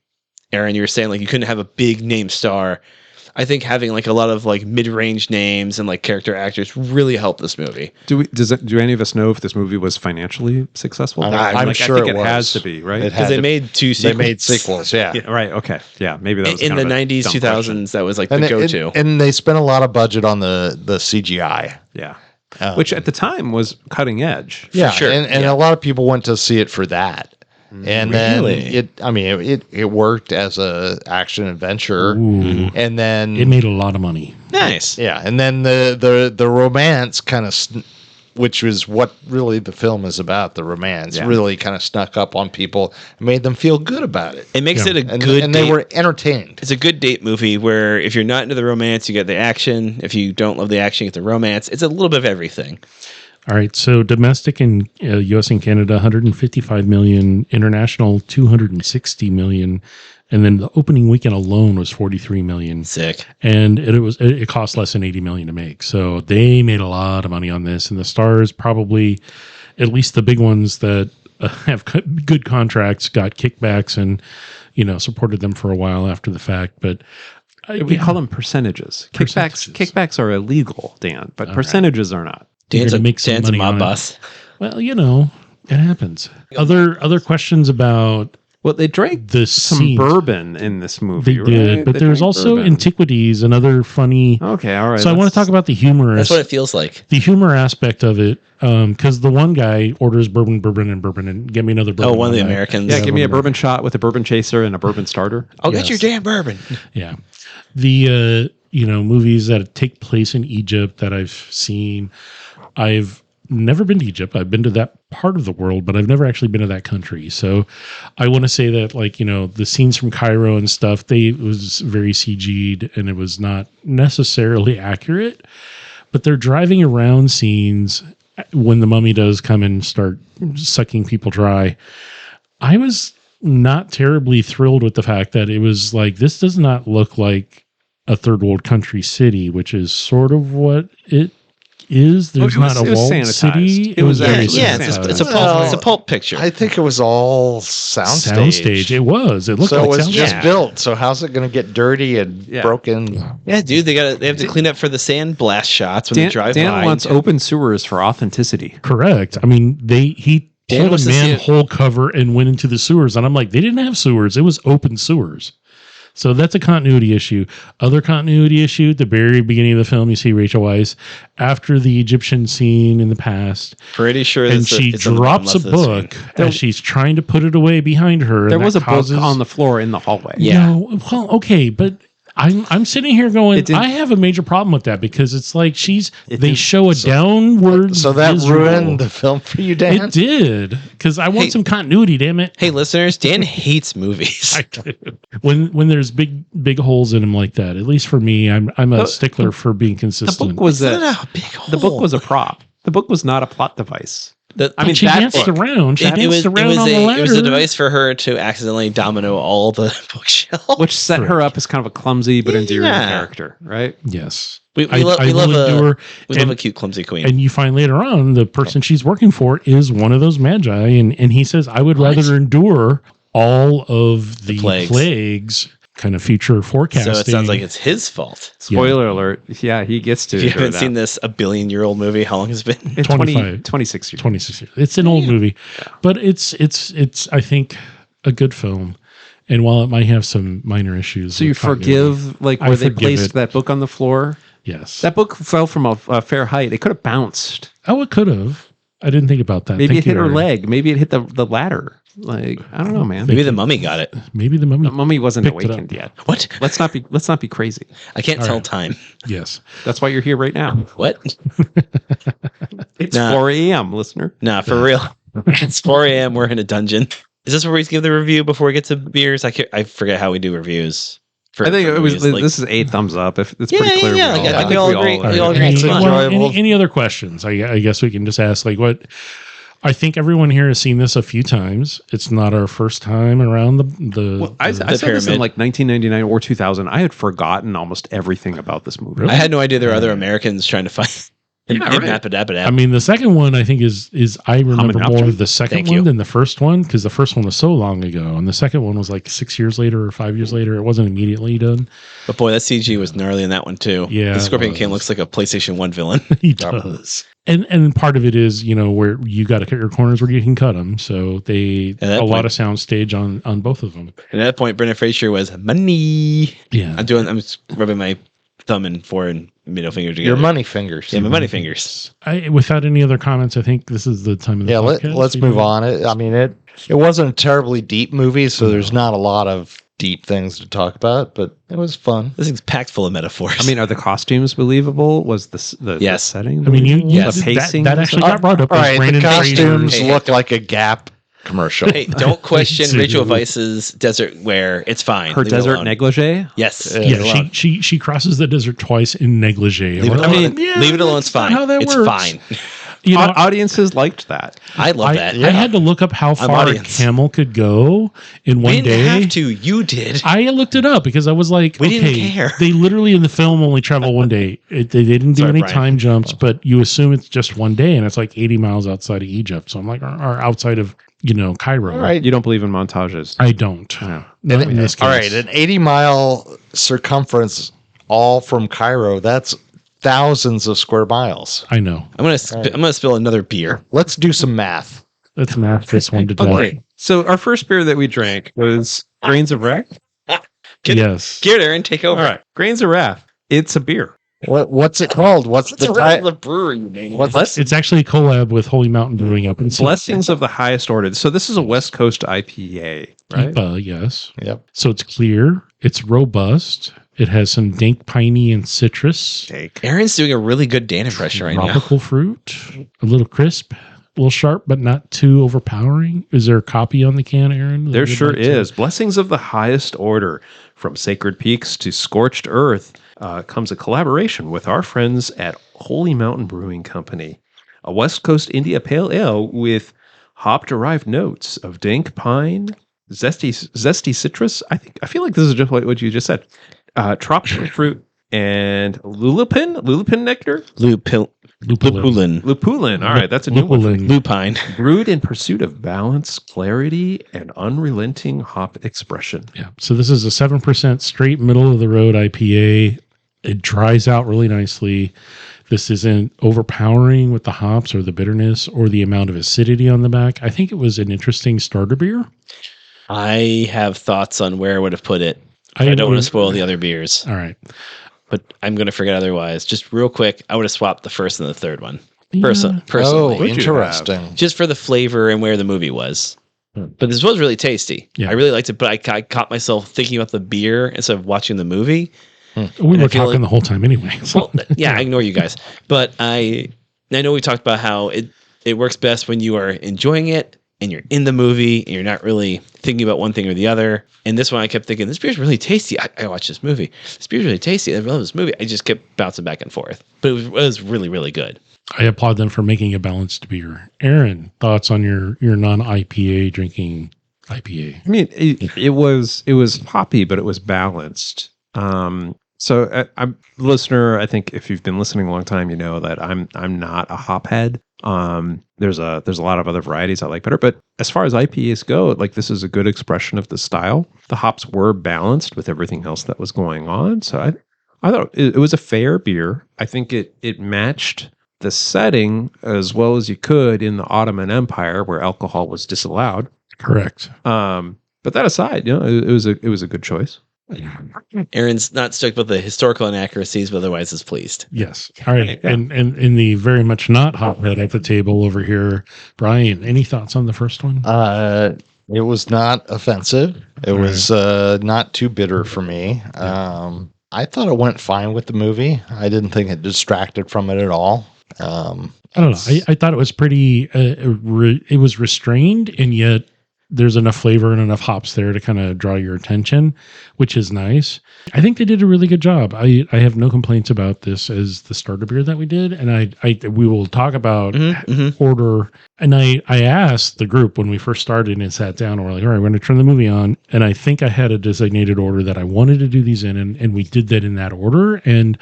Aaron, you were saying like you couldn't have a big name star. I think having like a lot of like mid-range names and like character actors really helped this movie. Do any of us know if this movie was financially successful? I'm sure I think it has to be, right? Because they made two sequels. They made sequels, yeah. Right, okay. Yeah, maybe that was in the 90s, 2000s, that was like the go-to. And they spent a lot of budget on the CGI. Yeah. Which at the time was cutting edge. Yeah, sure. And a lot of people went to see it for that. And then it worked as a action adventure. Ooh. And then it made a lot of money. Nice. Yeah, and then the romance kind of which was what really the film is about, the romance really kind of snuck up on people and made them feel good about it. It makes it a good and they were entertained. It's a good date movie where if you're not into the romance, you get the action. If you don't love the action, you get the romance. It's a little bit of everything. All right, so domestic in U.S. and Canada, 155 million, international 260 million, and then the opening weekend alone was 43 million. Sick. And it cost less than 80 million to make, so they made a lot of money on this. And the stars, probably, at least the big ones that have good contracts, got kickbacks and supported them for a while after the fact, but. We call them percentages. Kickbacks are illegal, Dan, but percentages are not. Dan's a mob boss. Well, it happens. Other questions about. Well, they drank some bourbon in this movie. They did, but there's also antiquities and other funny. Okay, all right. So I want to talk about the humor. That's what it feels like. The humor aspect of it, because the one guy orders bourbon, and get me another bourbon. Oh, one of the Americans. Yeah, give me a bourbon shot with a bourbon chaser and a bourbon starter. I'll get your damn bourbon. Yeah, the movies that take place in Egypt that I've seen. I've never been to Egypt. I've been to that part of the world, but I've never actually been to that country. So I want to say that, the scenes from Cairo and stuff, it was very CG'd and it was not necessarily accurate, but they're driving around scenes when the mummy does come and start sucking people dry. I was not terribly thrilled with the fact that it was like, this does not look like a third world country city, which is sort of what it is. There's not a walled city. It was very it's a pulp picture. I think it was all soundstage. It was. It looked so like it was just built. So how's it going to get dirty and broken? Yeah, dude, they have to clean up for the sand blast shots when they drive by. Dan wants open sewers for authenticity. Correct. I mean, he pulled a manhole cover and went into the sewers, and I'm like, they didn't have sewers. It was open sewers. So that's a continuity issue. Other continuity issue, the very beginning of the film, you see Rachel Weisz after the Egyptian scene in the past. Pretty sure. And she drops a book as she's trying to put it away behind her. There was a book on the floor in the hallway. Yeah. Well, okay, but I'm sitting here going, I have a major problem with that because it's like they show a downward. So that visual. ruined the film for you, Dan? It did because I want some continuity. Damn it! Hey, listeners, Dan hates movies. I do. When there's big holes in them like that, at least for me, I'm a stickler for being consistent. The book was a big hole. The book was a prop. The book was not a plot device. She danced around. She danced around on the ladder. It was a device for her to accidentally domino all the bookshelf, which set her up as kind of a clumsy but endearing character, right? Yes, we love a cute clumsy queen. And you find later on the person she's working for is one of those magi, and he says, "I would rather endure all of the plagues." Kind of future forecasting. So it sounds like it's his fault. Spoiler alert. Yeah, he gets to. If you haven't seen this 1 billion-year-old movie, how long has it been? 26 years. 26 years. It's an old movie, but it's I think a good film. And while it might have some minor issues, so you forgive where they placed that book on the floor. Yes, that book fell from a fair height. It could have bounced. Oh, it could have. I didn't think about that. Maybe it hit her leg. Maybe it hit the ladder. Like, I don't know, man. Maybe the mummy got it. Maybe the mummy wasn't awakened yet. What? Let's not be crazy. I can't tell time. Yes. That's why you're here right now. What? It's 4 a.m., listener. Nah, for real. It's 4 a.m. We're in a dungeon. Is this where we give the review before we get to beers? I forget how we do reviews. I think it was. This is 8 thumbs up. If it's pretty clear. Yeah. I think we all agree. We all agree. Any other questions? I guess we can just ask what. I think everyone here has seen this a few times. It's not our first time around the I said this in 1999 or 2000. I had forgotten almost everything about this movie. Really? I had no idea there were other Americans trying to fight. I mean, the second one I think is I remember more of the second one than the first one because the first one was so long ago, and the second one was like 6 years later or 5 years later. It wasn't immediately done. But boy, that CG was gnarly in that one too. Yeah, the Scorpion King looks like a PlayStation 1 villain. He does. And part of it is where you got to cut your corners where you can cut them. So lot of sound stage on both of them. And at that point, Brendan Fraser was money. Yeah, I'm rubbing my thumb and foreign middle finger together. Your money fingers. Yeah, my money fingers. Without any other comments, I think this is the time of the podcast. Let's move on. It wasn't a terribly deep movie, so there's not a lot of deep things to talk about, but it was fun. This thing's packed full of metaphors. I mean, are the costumes believable? Was the setting? I mean, the pacing that actually got brought up. All right, the costumes look like a Gap commercial. Hey, don't question Rachel Weisz's desert wear. It's fine. Her desert negligee? Yes. She crosses the desert twice in negligee. Leave it alone. It's fine. It's fine. Audiences liked that. I love that. I had to look up how far a camel could go in one day. We didn't have to. You did. I looked it up because I was like, we didn't care. They literally in the film only travel one day. They didn't do any time jumps, but you assume it's just one day, and it's like 80 miles outside of Egypt. So I'm like, or outside of Cairo. All right. You don't believe in montages? I don't. No. Not in this case. All right, an 80-mile circumference, all from Cairo. That's thousands of square miles. I know. I'm gonna spill another beer. Let's do some math. Let's math this one to death. Okay. So our first beer that we drank was Grains of Wrath. Yes. Get Aaron, take over. All right. Grains of Wrath. It's a beer. What's it called? What's the title? The brewery you named. It's actually a collab with Holy Mountain Brewing up in Blessings of the Highest Order. So this is a West Coast IPA, right? IPA, yes. Yep. So it's clear. It's robust. It has some dank, piney, and citrus. Aaron's doing a really good Dan impression right now. Tropical fruit. A little crisp. A little sharp, but not too overpowering. Is there a copy on the can, Aaron? There sure is. Blessings of the Highest Order. From Sacred Peaks to Scorched Earth comes a collaboration with our friends at Holy Mountain Brewing Company. A West Coast India Pale Ale with hop-derived notes of dank pine, zesty citrus. I feel like this is just what you just said. Tropical fruit and lupin nectar. Lupulin. All right, that's a new one. Lupine. Brewed in pursuit of balance, clarity, and unrelenting hop expression. Yeah. So this is a 7% straight middle of the road IPA. It dries out really nicely. This isn't overpowering with the hops or the bitterness or the amount of acidity on the back. I think it was an interesting starter beer. I have thoughts on where I would have put it. I don't want to spoil the other beers. All right. But I'm going to forget otherwise. Just real quick, I would have swapped the first and the third one. Yeah. Personally. Oh, interesting. Just for the flavor and where the movie was. But this was really tasty. Yeah. I really liked it, but I caught myself thinking about the beer instead of watching the movie. We were talking the whole time anyway. So. Well, yeah, I ignore you guys. But I know we talked about how it works best when you are enjoying it and you're in the movie and you're not really thinking about one thing or the other. And this one I kept thinking, this beer's really tasty. I watched this movie. This beer's really tasty. I love this movie. I just kept bouncing back and forth. But it was really, really good. I applaud them for making a balanced beer. Aaron, thoughts on your non-IPA drinking IPA? I mean, it was hoppy, but it was balanced. So I'm listener. I think if you've been listening a long time, you know that I'm not a hop head. There's a lot of other varieties I like better, but as far as IPAs go, like this is a good expression of the style. The hops were balanced with everything else that was going on. So I thought it was a fair beer. I think it matched the setting as well as you could in the Ottoman Empire where alcohol was disallowed. Correct. But that aside, it was a good choice. Aaron's not stoked about the historical inaccuracies, but otherwise is pleased. Yes. All right. Yeah. And in the very much not hotbed at the table over here, Brian, any thoughts on the first one? It was not offensive. It was not too bitter for me. I thought it went fine with the movie. I didn't think it distracted from it at all. I don't know. I thought it was pretty, it was restrained, and yet there's enough flavor and enough hops there to kind of draw your attention, which is nice. I think they did a really good job. I have no complaints about this as the starter beer that we did. And we will talk about order. And I asked the group when we first started and sat down, and we're like, all right, we're going to turn the movie on. And I think I had a designated order that I wanted to do these in, and we did that in that order. And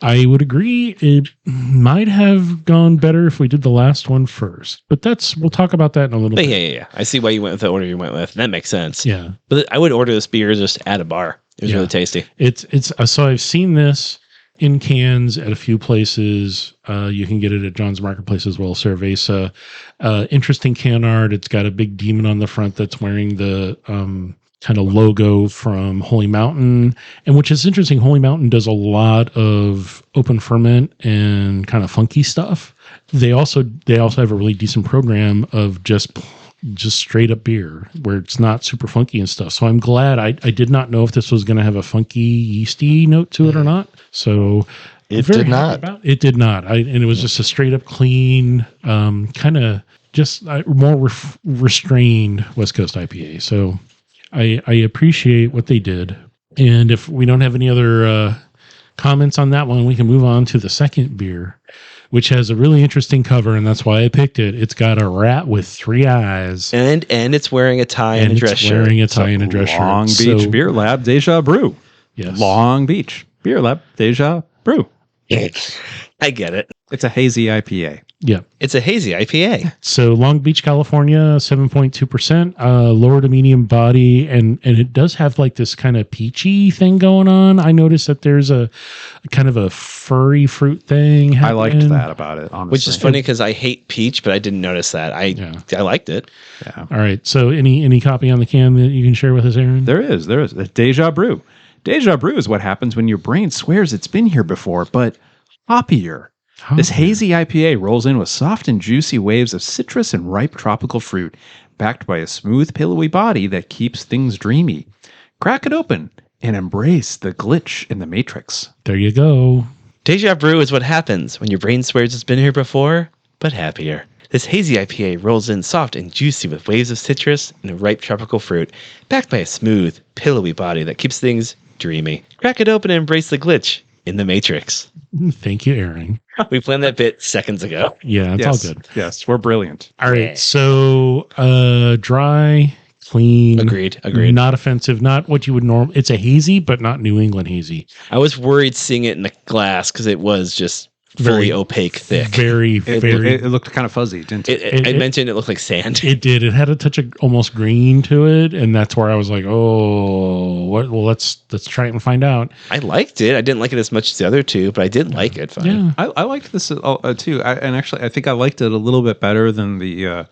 I would agree it might have gone better if we did the last one first. But we'll talk about that in a little bit. Yeah. I see why you went with the order you went with. That makes sense. Yeah. But I would order this beer just at a bar. It was really tasty. It's so I've seen this in cans at a few places. You can get it at John's Marketplace as well, Cerveza. Interesting can art. It's got a big demon on the front that's wearing the kind of logo from Holy Mountain, and which is interesting. Holy Mountain does a lot of open ferment and kind of funky stuff. They also have a really decent program of just straight up beer where it's not super funky and stuff. So I'm glad I did not know if this was going to have a funky yeasty note to it or not. So it did not. It did not. And it was just a straight up clean, kind of just more restrained West Coast IPA. So I appreciate what they did. And if we don't have any other comments on that one, we can move on to the second beer, which has a really interesting cover, and that's why I picked it. It's got a rat with 3 eyes. And it's wearing a tie and a dress shirt. Wearing a tie and a dress shirt. Long Beach Beer Lab Deja Brew. Yes. Long Beach Beer Lab Deja Brew. I get it. It's a hazy IPA. Yeah. It's a hazy IPA. So Long Beach, California, 7.2%, lower to medium body. And it does have like this kind of peachy thing going on. I noticed that there's a kind of a furry fruit thing happening. I liked that about it, honestly. Which is funny because I hate peach, but I didn't notice that. I liked it. Yeah. All right. So any copy on the can that you can share with us, Aaron? There is. Deja Brew. Deja Brew is what happens when your brain swears it's been here before, but hoppier. This hazy IPA rolls in with soft and juicy waves of citrus and ripe tropical fruit, backed by a smooth, pillowy body that keeps things dreamy. Crack it open and embrace the glitch in the matrix. There you go. Deja Brew is what happens when your brain swears it's been here before, but happier. This hazy IPA rolls in soft and juicy with waves of citrus and a ripe tropical fruit, backed by a smooth, pillowy body that keeps things dreamy. Crack it open and embrace the glitch in the matrix. Thank you, Aaron. We planned that bit seconds ago. Yeah, it's all good. Yes, we're brilliant. All right, so dry, clean. Agreed. Not offensive, not what you would normally. It's a hazy, but not New England hazy. I was worried seeing it in the glass because it was just fully opaque, thick. Very. It looked kind of fuzzy, didn't it? I mentioned it looked like sand. It did. It had a touch of almost green to it, and that's where I was like, "Oh, what? Well, let's try it and find out." I liked it. I didn't like it as much as the other two, but I did like it. Fine. Yeah, I liked this too. And actually, I think I liked it a little bit better than the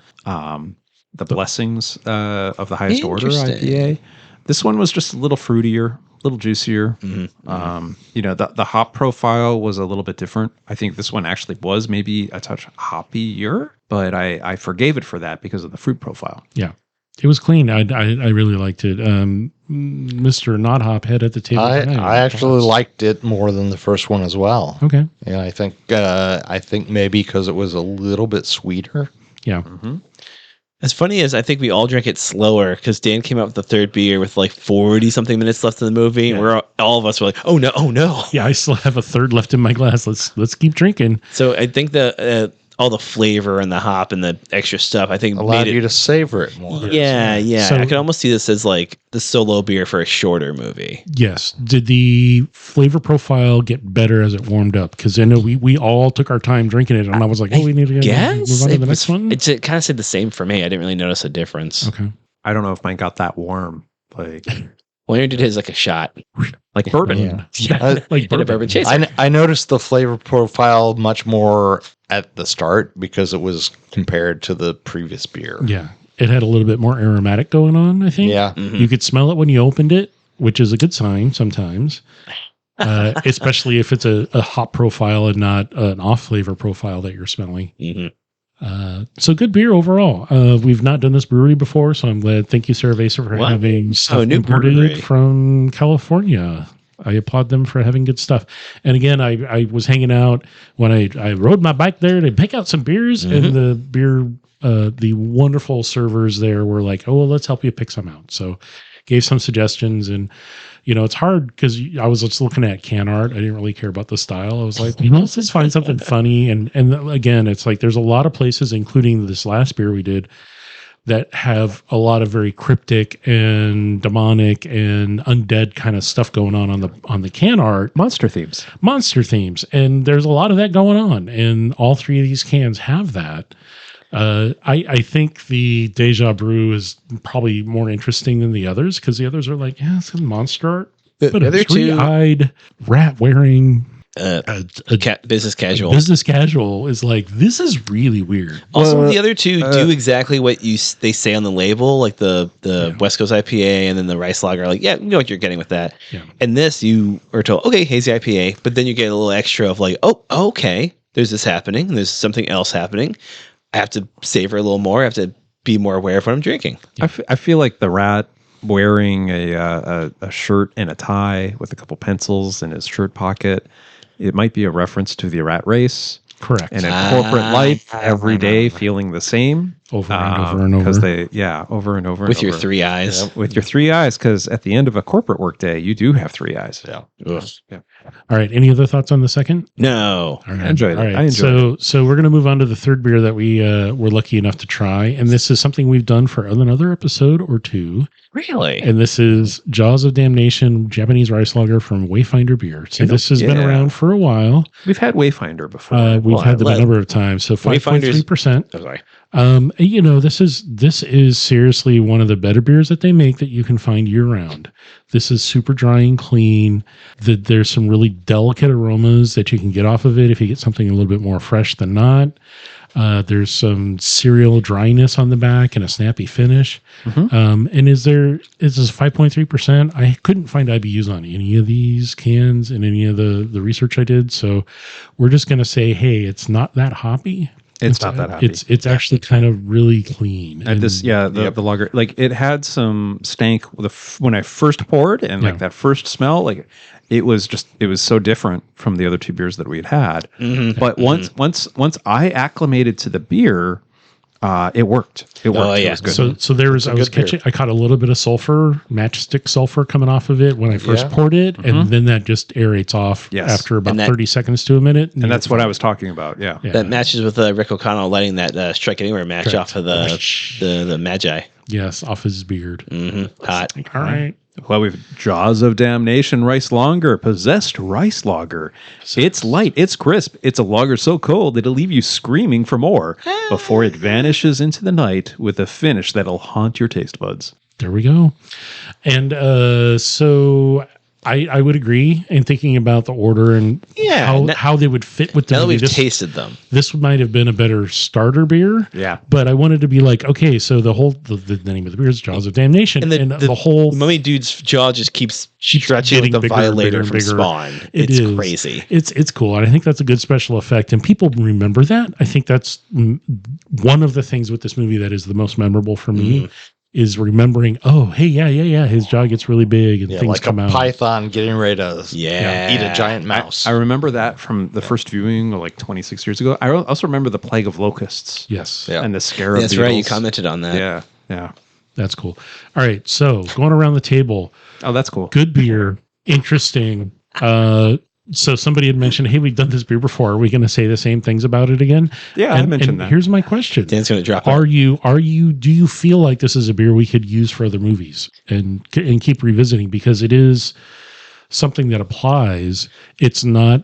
Blessings of the Highest Order IPA. This one was just a little fruitier, a little juicier. The hop profile was a little bit different. I think this one actually was maybe a touch hoppier, but I forgave it for that because of the fruit profile. Yeah. It was clean. I really liked it. Mr. Not Hophead at the table. I actually liked it more than the first one as well. Okay. Yeah, I think maybe because it was a little bit sweeter. Yeah. Mm-hmm. As funny as I think we all drank it slower because Dan came out with the third beer with like 40 something minutes left in the movie. Yeah. And we're all of us were like, oh no. Yeah, I still have a third left in my glass. Let's keep drinking. So I think the all the flavor and the hop and the extra stuff, I think allowed you to savor it more. Yeah. So, I could almost see this as like the solo beer for a shorter movie. Yes. Did the flavor profile get better as it warmed up? Because I know we all took our time drinking it, and I was like, we need to move on to the next one. It kind of said the same for me. I didn't really notice a difference. Okay. I don't know if mine got that warm. Like William did his like a shot. Like bourbon. Yeah. Like bourbon. Bourbon chaser. I noticed the flavor profile much more at the start because it was compared to the previous beer. Yeah. It had a little bit more aromatic going on, I think. Yeah. Mm-hmm. You could smell it when you opened it, which is a good sign sometimes. Especially if it's a hop profile and not an off flavor profile that you're smelling. Mm-hmm. So good beer overall. We've not done this brewery before, so I'm glad. Thank you, Cerveza, for having stuff imported from California. I applaud them for having good stuff. And again, I was hanging out when I rode my bike there to pick out some beers, and the beer, the wonderful servers there were like, "Oh, well, let's help you pick some out." So gave some suggestions, and it's hard because I was just looking at can art. I didn't really care about the style. I was like, let's just find something funny. And again, it's like there's a lot of places, including this last beer we did, that have a lot of very cryptic and demonic and undead kind of stuff going on the can art. Monster themes. And there's a lot of that going on. And all three of these cans have that. I think the Deja Brew is probably more interesting than the others because the others are like, some monster art. But a three-eyed rat wearing business casual. Business casual is like, this is really weird. Also, the other two do exactly what they say on the label, like the West Coast IPA and then the rice lager. Like, you know what you're getting with that. Yeah. And this, you are told, okay, hazy IPA, but then you get a little extra of like, oh, okay, there's this happening, and there's something else happening. I have to savor a little more. I have to be more aware of what I'm drinking. I feel like the rat wearing a shirt and a tie with a couple pencils in his shirt pocket. It might be a reference to the rat race. Correct. And a corporate life every day feeling the same. Over and over and over. Because over and over. With your three eyes. Yeah, with your three eyes, because at the end of a corporate workday, you do have three eyes. Yeah. Yeah. All right. Any other thoughts on the second? No. All right. I enjoyed it. All right. I enjoyed it. So we're going to move on to the third beer that we were lucky enough to try. And this is something we've done for another episode or two. Really? And this is Jaws of Damnation Japanese Rice Lager from Wayfinder Beer. So this has been around for a while. We've had Wayfinder before. We've had them a number of times. So 5.3%. Oh, sorry. This is seriously one of the better beers that they make that you can find year round. This is super dry and clean. There's some really delicate aromas that you can get off of it if you get something a little bit more fresh than not. There's some cereal dryness on the back and a snappy finish. And is this 5.3%? I couldn't find IBUs on any of these cans in any of the research I did. So we're just going to say, hey, it's not that hoppy. It's not that happy. It's actually kind of really clean. And the lager, like it had some stank when I first poured, and like that first smell, like it was so different from the other two beers that we had. But once I acclimated to the beer, it worked. It worked. Oh, yeah. It was good. So there was I caught a little bit of sulfur, matchstick sulfur coming off of it when I first poured it, and then that just aerates off after about 30 seconds to a minute. And that's what I was talking about. Yeah. That matches with Rick O'Connell lighting that Strike Anywhere match off of the Magi. Yes, off his beard. Hot. All right. Well, we've Jaws of Damnation Rice Lager, Possessed Rice Lager. It's light, it's crisp, it's a lager so cold it'll leave you screaming for more before it vanishes into the night with a finish that'll haunt your taste buds. There we go. And so I would agree in thinking about the order and how they would fit with the movie. Now that we've this, tasted them. This might have been a better starter beer. Yeah. But I wanted to be like, okay, so the name of the beer is Jaws of Damnation. And the whole mummy dude's jaw just keeps stretching like the Violator from Spawn. It's crazy. It's cool. And I think that's a good special effect. And people remember that. I think that's one of the things with this movie that is the most memorable for me. is remembering, oh, hey, yeah, his jaw gets really big and things like come a out. python getting ready to eat a giant mouse. I remember that from the first viewing, like 26 years ago. I also remember the plague of locusts. Yes. And the scarab That's beetles. right. You commented on that. Yeah. That's cool. All right. So going around the table. Oh, that's cool. Good beer. Interesting. So somebody had mentioned, hey, we've done this beer before. Are we going to say the same things about it again? Yeah, I mentioned that. Here's my question. Dan's going to drop do you feel like this is a beer we could use for other movies and keep revisiting, because it is something that applies. It's not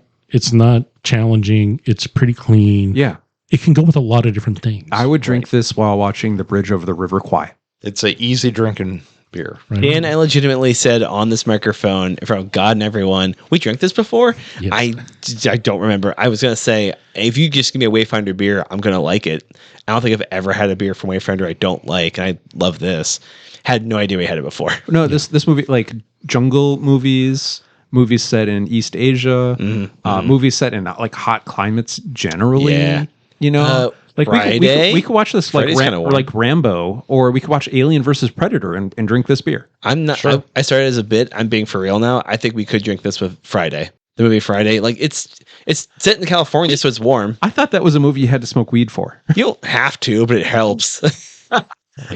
challenging. It's pretty clean. Yeah. It can go with a lot of different things. I would drink this while watching The Bridge Over the River Kwai. It's an easy drinking beer. Right. Dan, I legitimately said on this microphone in front of God and everyone, we drank this before. Yes. I don't remember. I was going to say, if you just give me a Wayfinder beer, I'm going to like it. I don't think I've ever had a beer from Wayfinder I don't like. And I love this. Had no idea we had it before. No, this movie, like jungle movies set in East Asia, movies set in like hot climates generally. Yeah. You know, like we could watch this like like Rambo, or we could watch Alien versus Predator and drink this beer. I'm not. Sure. I started as a bit. I'm being for real now. I think we could drink this with Friday. The movie Friday, like it's set in California, so it's warm. I thought that was a movie you had to smoke weed for. You don't have to, but it helps.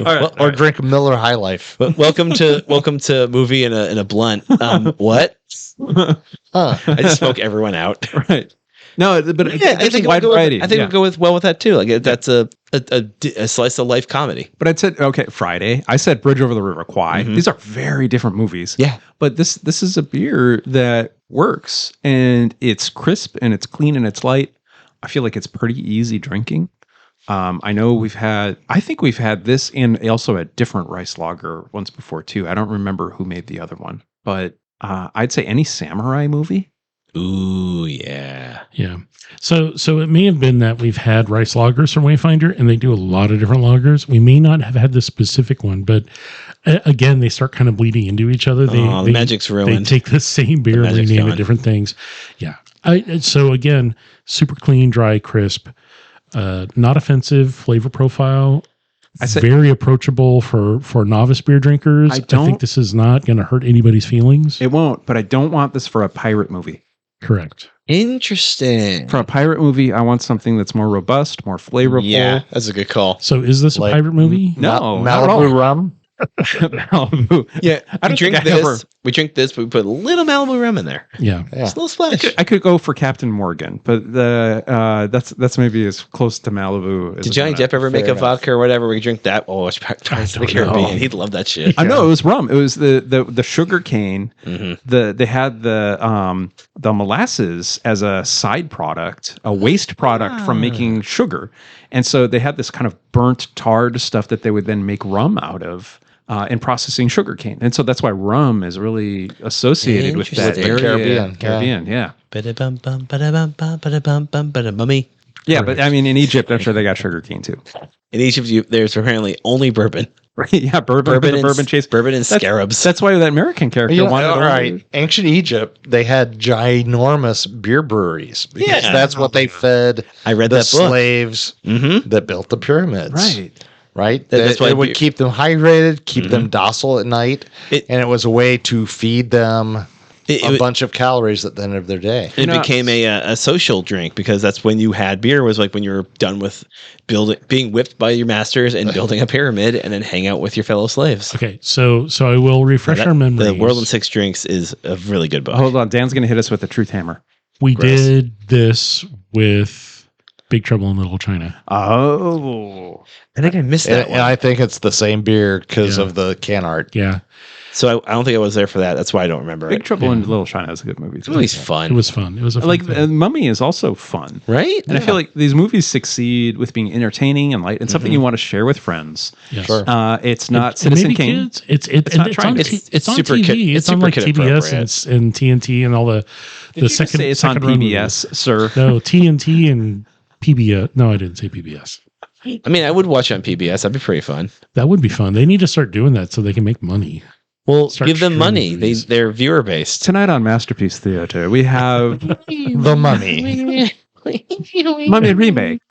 Or drink Miller High Life. welcome to movie in a blunt. What? I just smoke everyone out. Right. No, but I think wide variety. I think we'll go with that too. Like that's a slice of life comedy. But I said Friday. I said Bridge Over the River Kwai. These are very different movies. Yeah. But this is a beer that works, and it's crisp and it's clean and it's light. I feel like it's pretty easy drinking. I know I think we've had this and also a different rice lager once before too. I don't remember who made the other one, but I'd say any samurai movie. Ooh, yeah. Yeah. So it may have been that we've had rice lagers from Wayfinder, and they do a lot of different lagers. We may not have had this specific one, but again, they start kind of bleeding into each other. The magic's ruined. They take the same beer and rename it different things. Yeah. So again, super clean, dry, crisp, not offensive flavor profile. Very approachable for novice beer drinkers. I think this is not going to hurt anybody's feelings. It won't, but I don't want this for a pirate movie. Correct. Interesting. For a pirate movie, I want something that's more robust, more flavorful. Yeah, that's a good call. So is this a pirate movie? No. Malibu rum? Malibu. Yeah, we drink this, but we put a little Malibu rum in there. Yeah. Just a little splash. I could go for Captain Morgan, but that's maybe as close to Malibu as Did Johnny Depp ever make a vodka or whatever? We drink that. Oh, it's Pirates of the Caribbean. He'd love that shit. I know it was rum. It was the sugar cane. They had the molasses as a side product, a waste product from making sugar, and so they had this kind of burnt tarred stuff that they would then make rum out of. In processing sugarcane, and so that's why rum is really associated with that area. Caribbean, yeah. Mummy. Yeah, but I mean, in Egypt, I'm sure they got sugarcane too. In Egypt, there's apparently only bourbon. Right? Yeah, bourbon chase, bourbon and scarabs. That's why that American character wanted. All right, ancient Egypt, they had ginormous beer breweries because that's what they fed. I read the slaves that built the pyramids. Right. Right? That's why it would keep them hydrated, keep them docile at night, and it was a way to feed them a bunch of calories at the end of their day. It became a social drink because that's when you had beer, was like when you were done with being whipped by your masters and building a pyramid and then hang out with your fellow slaves. Okay, so I will refresh our memories. The World in Six Drinks is a really good book. Hold on, Dan's going to hit us with the truth hammer. We did this with Big Trouble in Little China. Oh. I think I missed that one. And I think it's the same beer because of the can art. Yeah. So I don't think I was there for that. That's why I don't remember Big Trouble in Little China is a good movie. It's really fun. It was fun. It was a fun like thing. Mummy is also fun. Right? And I feel like these movies succeed with being entertaining and light and something you want to share with friends. Yes. Sure. It's not Citizen Kane. Kids. It's on super TV. kid- It's on super like kid TBS and TNT and all the Did you second. just say it's on second run PBS, movies. sir? No, TNT and PBS. No, I didn't say PBS. I mean, I would watch on PBS. That'd be pretty fun. That would be fun. They need to start doing that so they can make money. Well, Start give them money. streaming. They're viewer based. Tonight on Masterpiece Theater, we have The Mummy. Mummy Remake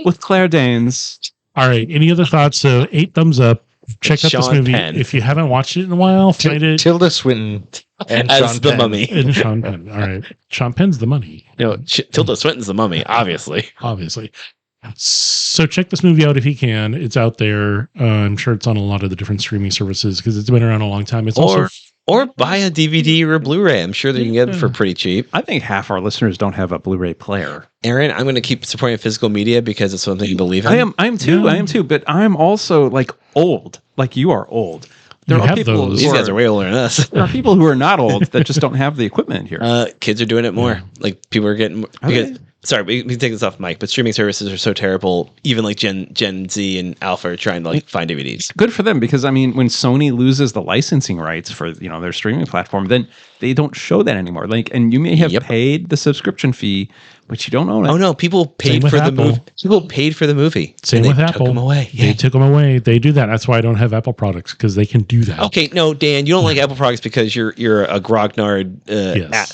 with Claire Danes. All right. Any other thoughts? So 8 thumbs up. check out this Sean movie. Penn. If you haven't watched it in a while, find it. Tilda Swinton and As Sean the Penn. mummy. And Sean Penn. All right. Sean Penn's the money. No, Tilda Swinton's the mummy, obviously. Obviously. So check this movie out if you can. It's out there. I'm sure it's on a lot of the different streaming services because it's been around a long time. It's also Or buy a DVD or a Blu-ray. I'm sure that you can get it for pretty cheap. I think half our listeners don't have a Blu-ray player. Aaron, I'm going to keep supporting physical media because it's something you believe in. I am too. But I'm also like old. Like you are old. There You are have people. those. These guys are way older than us. There are people who are not old that just don't have the equipment here. Kids are doing it more. Like people are getting because. Sorry, we can take this off mic, but streaming services are so terrible. Even like Gen Z and Alpha are trying to like find DVDs. Good for them because I mean, when Sony loses the licensing rights for their streaming platform, then they don't show that anymore. Like, and you may have paid the subscription fee, but you don't own it. Oh no, people paid for the movie. People paid for the movie. Same with Apple. Took them away. They took them away. They do that. That's why I don't have Apple products because they can do that. Okay, no, Dan, you don't like Apple products because you're a grognard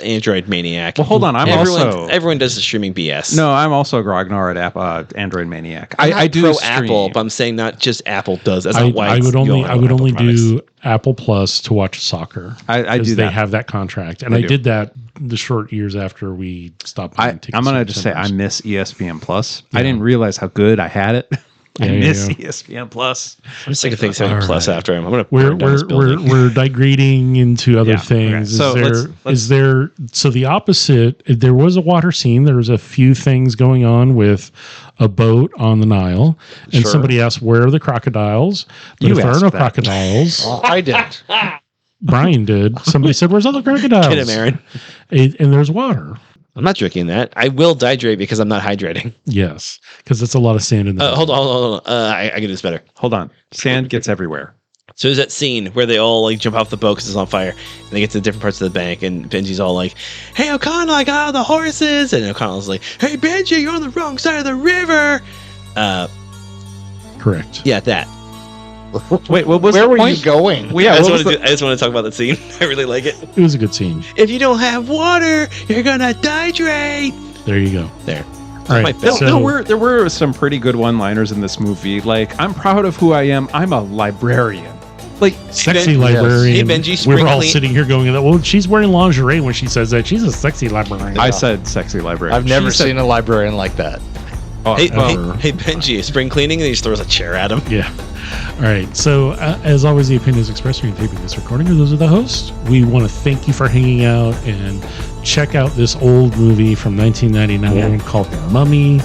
Android maniac. Well, hold on. Everyone does the streaming BS. No, I'm also a grognard at Android maniac. I do pro stream. Apple, but I'm saying not just Apple does. That's I not why would only products. do Apple Plus to watch soccer. I do They that. have that contract, and I did that the short years after we stopped. I'm gonna just say I miss ESPN Plus. I didn't realize how good I had it. I miss ESPN Plus. I'm sick of things having Plus after him. I'm gonna we're digradating into other things. Okay. So So the opposite? There was a water scene. There was a few things going on with a boat on the Nile, and somebody asked, "Where are the crocodiles?" But if there are no crocodiles, I didn't. Brian did. Somebody said, "Where's all the crocodiles?" Get him, Aaron. And there's water. I'm not drinking that. I will dehydrate because I'm not hydrating. Yes, because it's a lot of sand in there. Hold on. I can do this better. Hold on. Sand gets everywhere. So there's that scene where they all like jump off the boat because it's on fire, and they get to different parts of the bank, and Benji's all like, "Hey O'Connell, I got all the horses," and O'Connell's like, "Hey Benji, you're on the wrong side of the river." Correct. Yeah, that. Wait, what was Where the were point? you going? Well, yeah, I just want to talk about that scene. I really like it. It was a good scene. If you don't have water, you're gonna dehydrate. There you go. There. All right. There were some pretty good one-liners in this movie. Like, I'm proud of who I am. I'm a librarian. Like, sexy librarian. Hey, Benji, we're all sitting here going, "Well, she's wearing lingerie when she says that. She's a sexy librarian." I said sexy librarian. I've never seen a librarian like that. Hey, Benji, spring cleaning, and he just throws a chair at him. Yeah. All right. So, as always, the opinions expressed during taping this recording are those of the host. We want to thank you for hanging out and check out this old movie from 1999 called The Mummy.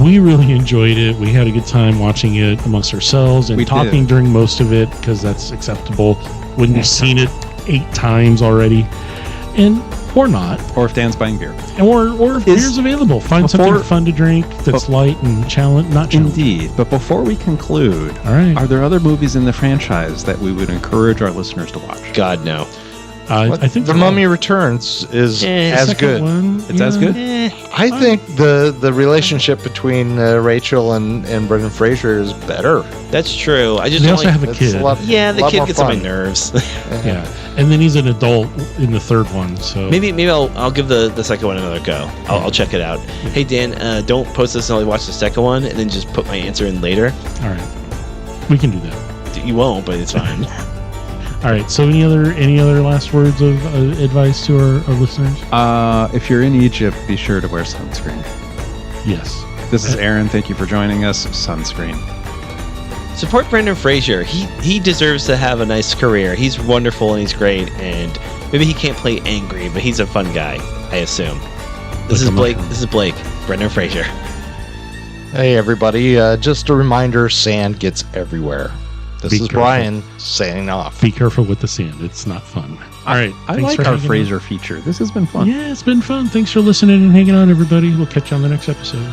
We really enjoyed it. We had a good time watching it amongst ourselves and talking during most of it because that's acceptable when you've seen it 8 times already. And or not. Or if Dan's buying beer. Or if beer's available. Find something fun to drink that's light and not challenging. Indeed. But before we conclude, all right, are there other movies in the franchise that we would encourage our listeners to watch? God, no. I think The Mummy Returns is as good. It's as good? I think the relationship between Rachel and Brendan Fraser is better. That's true. I just they don't also have a kid. The kid gets on my nerves. Yeah, and then he's an adult in the third one. So maybe I'll give the second one another go. I'll check it out. Hey Dan, don't post this until I watch the second one, and then just put my answer in later. All right, we can do that. You won't, but it's fine. All right. So any other last words of advice to our listeners? If you're in Egypt, be sure to wear sunscreen. Yes. This is Aaron. Thank you for joining us. Sunscreen. Support Brendan Fraser. He deserves to have a nice career. He's wonderful and he's great. And maybe he can't play angry, but he's a fun guy. I assume. This is Blake. This is Blake. Brendan Fraser. Hey everybody! Just a reminder: sand gets everywhere. This is Brian signing off. Be careful with the sand. It's not fun. All right. I like our Fraser feature. This has been fun. Yeah, it's been fun. Thanks for listening and hanging out, everybody. We'll catch you on the next episode.